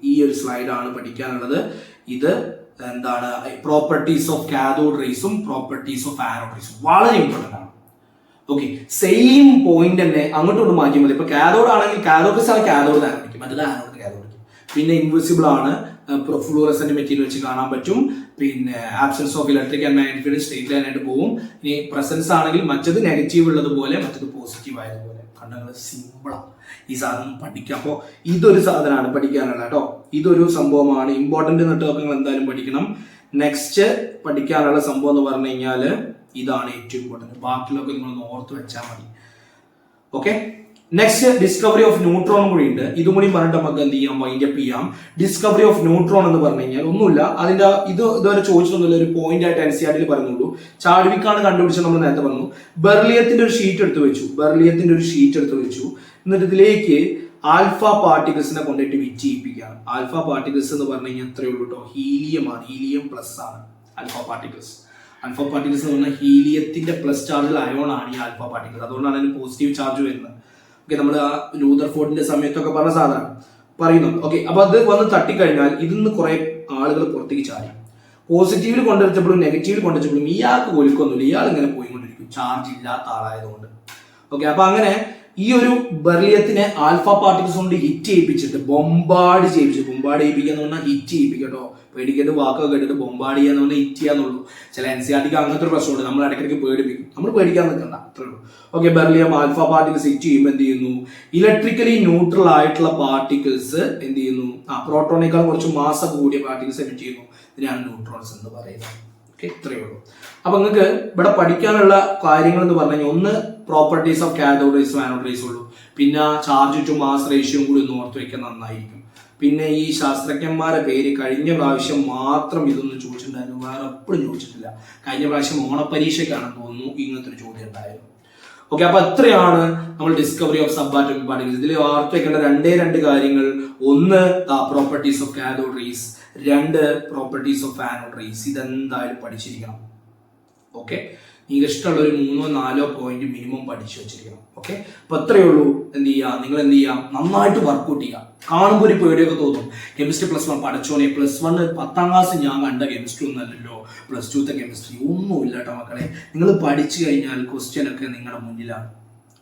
ഈ ഒരു സ്ലൈഡാണ് പഠിക്കാനുള്ളത്. ഇത് എന്താണ്, പ്രോപ്പർട്ടീസ് ഓഫ് കാഥോഡ് റേസും പ്രോപ്പർട്ടീസ് ഓഫ് ആനോഡ് റേസും വളരെ ഇമ്പോർട്ടൻ്റ് ആണ്. ഓക്കെ, സെയിം പോയിന്റ് തന്നെ അങ്ങോട്ടോട്ട് മാറ്റി മതി. ഇപ്പൊ കാഥോഡ് ആണെങ്കിൽ കാഥോഡ് റേസ് ആണ് കാഥോഡ് തന്നെ പഠിക്കും, മറ്റേത് ആനോഡ് കാഥോഡ് പഠിക്കും. പിന്നെ ഇൻവിസിബിൾ ആണ്, ഫ്ലൂറസെന്റ് മെറ്റീരിയൽ വെച്ച് കാണാൻ പറ്റും. പിന്നെ absence of electric and magnetic field straight line ആയിട്ട് പോകും. ഇനി പ്രസൻസ് ആണെങ്കിൽ മറ്റത് നെഗറ്റീവ് ഉള്ളതുപോലെ മറ്റത് പോസിറ്റീവ് ആയതുപോലെ. കണ്ടങ്ങൾ സിമ്പിളാണ് ഈ സാധനം പഠിക്കാം. അപ്പോൾ ഇതൊരു സാധനമാണ് പഠിക്കാനുള്ള കേട്ടോ. ഇതൊരു സംഭവമാണ് ഇമ്പോർട്ടൻ്റ് എന്നിട്ട് നിങ്ങൾ എന്തായാലും പഠിക്കണം. നെക്സ്റ്റ് പഠിക്കാനുള്ള സംഭവം എന്ന് പറഞ്ഞു കഴിഞ്ഞാൽ ഇതാണ് ഏറ്റവും ഇമ്പോർട്ടൻറ്റ്. ബാക്കിയുള്ളതൊക്കെ നിങ്ങളൊന്ന് ഓർത്ത് വെച്ചാൽ മതി. Okay, next discovery of neutron കൂടി ഉണ്ട്. ഇതും കൂടി പറഞ്ഞിട്ട് നമുക്ക് എന്ത് ചെയ്യാം, വൈൻഡ് അപ്പ് ചെയ്യാം. ഡിസ്കവറി ഓഫ് ന്യൂട്രോൺ എന്ന് പറഞ്ഞു കഴിഞ്ഞാൽ ഒന്നുമില്ല, അതിന്റെ ഇതുവരെ ചോദിച്ചിട്ടൊന്നുമില്ല, ഒരു പോയിന്റ് ആയിട്ട് NCERT പറയുന്നുള്ളൂ. ചാഡ്വിക്കാണ് കണ്ടുപിടിച്ചത്. നമ്മൾ നേരത്തെ പറഞ്ഞു ബെർലിയത്തിന്റെ ഒരു ഷീറ്റ് എടുത്ത് വെച്ചു. എന്നിട്ട് ഇതിലേക്ക് ആൽഫ പാർട്ടിക്കിൾസിനെ കൊണ്ടിട്ട് വിറ്റ് ചെയ്യിപ്പിക്കുകയാണ്. ആൽഫ പാർട്ടിക്കിൾസ് എന്ന് പറഞ്ഞു കഴിഞ്ഞാൽ എത്രയേ ഉള്ളൂ കേട്ടോ, ഹീലിയമാണ്. ഹീലിയം പ്ലസ് ആണ് ആൽഫ പാർട്ടിക്കിൾസ്. ആൽഫ പാർട്ടിക്കിൾസ് എന്ന് പറഞ്ഞാൽ ഹീലിയത്തിന്റെ പ്ലസ് ചാർജിൽ അയോൺ ആണ് ഈ ആൽഫ പാർട്ടിക്കിൾസ്. അതുകൊണ്ടാണ് അതിന് പോസിറ്റീവ് ചാർജ് വരുന്നത്. ഓക്കെ, നമ്മൾ ആ ലൂദർഫോർഡിന്റെ സമയത്തൊക്കെ പറഞ്ഞ സാധനം പറയുന്നുണ്ട്. ഓക്കെ, അപ്പൊ അത് വന്ന് തട്ടിക്കഴിഞ്ഞാൽ ഇതിന്ന് കുറെ ആളുകൾ പുറത്തേക്ക് ചാടി. പോസിറ്റീവിൽ കൊണ്ടുവച്ചപ്പോഴും നെഗറ്റീവിൽ കൊണ്ടുവച്ചപ്പോഴും ഇയാൾക്ക് കൊലിക്കൊന്നുമില്ല, ഇയാൾ ഇങ്ങനെ പോയിക്കൊണ്ടിരിക്കും, ചാർജ് ഇല്ലാത്ത ആളായതുകൊണ്ട്. ഓക്കെ, അപ്പൊ അങ്ങനെ ഈ ഒരു ബെർലിയത്തിനെ ആൽഫ പാർട്ടിക്കിൾസ് കൊണ്ട് ഹിറ്റ് ചെയ്യിപ്പിച്ചിട്ട് ബൊമ്പാഡ് ചെയ്യിപ്പിക്കുക എന്ന് പറഞ്ഞാൽ ഹിറ്റ് ചെയ്യിപ്പിക്കട്ടോ. പേടിക്കേണ്ട വാക്കൊക്കെ കേട്ടിട്ട് ബൊമ്പാഡ് ചെയ്യാന്ന് പറഞ്ഞാൽ ഹിറ്റ് ചെയ്യാന്നുള്ളൂ. ചില NCERT അങ്ങനത്തെ ഒരു പ്രശ്നമുണ്ട്, നമ്മൾ ഇടയ്ക്കിടയ്ക്ക് പേടിപ്പിക്കും. നമ്മൾ പേടിക്കാൻ നിൽക്കണ്ട, അത്രേ ഉള്ളൂ. Okay, beryllium alpha particles hit ചെയ്യുമ്പോൾ എന്ത് ചെയ്യുന്നു, ഇലക്ട്രിക്കലി ന്യൂട്രൽ ആയിട്ടുള്ള പാർട്ടിക്കിൾസ് എന്ത് ചെയ്യുന്നു, പ്രോട്ടോണേക്കാൾ കുറച്ച് മാസ കൂടിയ പാർട്ടിക്കിൾസ് എമിറ്റ് ചെയ്യുന്നു. ഇതിനാണ് ന്യൂട്രോൺസ് എന്ന് പറയുന്നത്. ഓക്കെ, ഇത്രയേ ഉള്ളൂ. അപ്പൊ നിങ്ങൾക്ക് ഇവിടെ പഠിക്കാനുള്ള കാര്യങ്ങൾ എന്ന് പറഞ്ഞു കഴിഞ്ഞാൽ ഒന്ന് പ്രോപ്പർട്ടീസ് ഓഫ് കാഥോഡ് റേസും ആനോഡ് റേസും ഉള്ളൂ. പിന്നെ ചാർജ് ടു മാസ് റേഷ്യോയും കൂടി ഒന്ന് ഓർത്ത് വെക്കാൻ നന്നായിരിക്കും. പിന്നെ ഈ ശാസ്ത്രജ്ഞന്മാരെ പേര് കഴിഞ്ഞ പ്രാവശ്യം മാത്രം ഇതൊന്നും ചോദിച്ചിട്ടുണ്ടായിരുന്നു, വേറെ എപ്പോഴും ചോദിച്ചിട്ടില്ല. കഴിഞ്ഞ പ്രാവശ്യം ഓണപരീക്ഷയ്ക്കാണെന്ന് തോന്നുന്നു ഇങ്ങനത്തെ ഒരു ചോദ്യം ഉണ്ടായിരുന്നു. ഓക്കെ, അപ്പൊ എത്രയാണ് നമ്മൾ discovery of sub atomic particles. ഇതിൽ ഓർത്ത് വെക്കേണ്ട രണ്ട് കാര്യങ്ങൾ. ഒന്ന് പ്രോപ്പർട്ടീസ് ഓഫ് കാഥോഡ് റേസ്, രണ്ട് പ്രോപ്പർട്ടീസ് ഓഫ് ആനോഡ് റേസ്. ഇതെന്തായാലും പഠിച്ചിരിക്കണം. ഓക്കെ, നിങ്ങൾക്ക് ഇഷ്ടമുള്ള ഒരു 3-4 പോയിന്റ് മിനിമം പഠിച്ചു വെച്ചിരിക്കണം. ഓക്കെ, അപ്പൊ അത്രയേ ഉള്ളൂ. എന്ത് ചെയ്യുക, നിങ്ങൾ എന്ത് ചെയ്യാം, നന്നായിട്ട് വർക്ക്ഔട്ട് ചെയ്യുക. കാണുമ്പോൾ ഒരു പേടിയൊക്കെ തോന്നും, കെമിസ്ട്രി +1 പഠിച്ചോനെ, +1 10ാം ക്ലാസ് ഞാൻ കണ്ട കെമിസ്ട്രി ഒന്നല്ലല്ലോ, +2ത്തെ കെമിസ്ട്രി ഒന്നുമില്ല കേട്ടോ മക്കളെ. നിങ്ങൾ പഠിച്ചു കഴിഞ്ഞാൽ ക്വസ്റ്റ്യൻ ഒക്കെ നിങ്ങളുടെ മുന്നിലാണ്.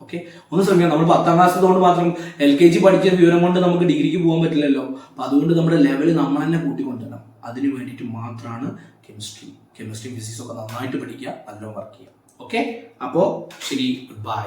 ഓക്കെ, ഒന്ന് ശ്രമിക്കാം. നമ്മൾ 10ാം ക്ലാസ് കൊണ്ട് മാത്രം LKG പഠിച്ച വിവരം കൊണ്ട് നമുക്ക് ഡിഗ്രിക്ക് പോകാൻ പറ്റില്ലല്ലോ. അപ്പൊ അതുകൊണ്ട് നമ്മുടെ ലെവൽ നമ്മൾ തന്നെ കൂട്ടിക്കൊണ്ടുവരണം. അതിന് വേണ്ടിയിട്ട് മാത്രമാണ് കെമിസ്ട്രി ഫിസിക്സ് ഒക്കെ നന്നായിട്ട് പഠിക്കുക, നല്ലോണം വർക്ക് ചെയ്യുക. ഓക്കെ, അപ്പോൾ ശരി, ഗുഡ് ബൈ.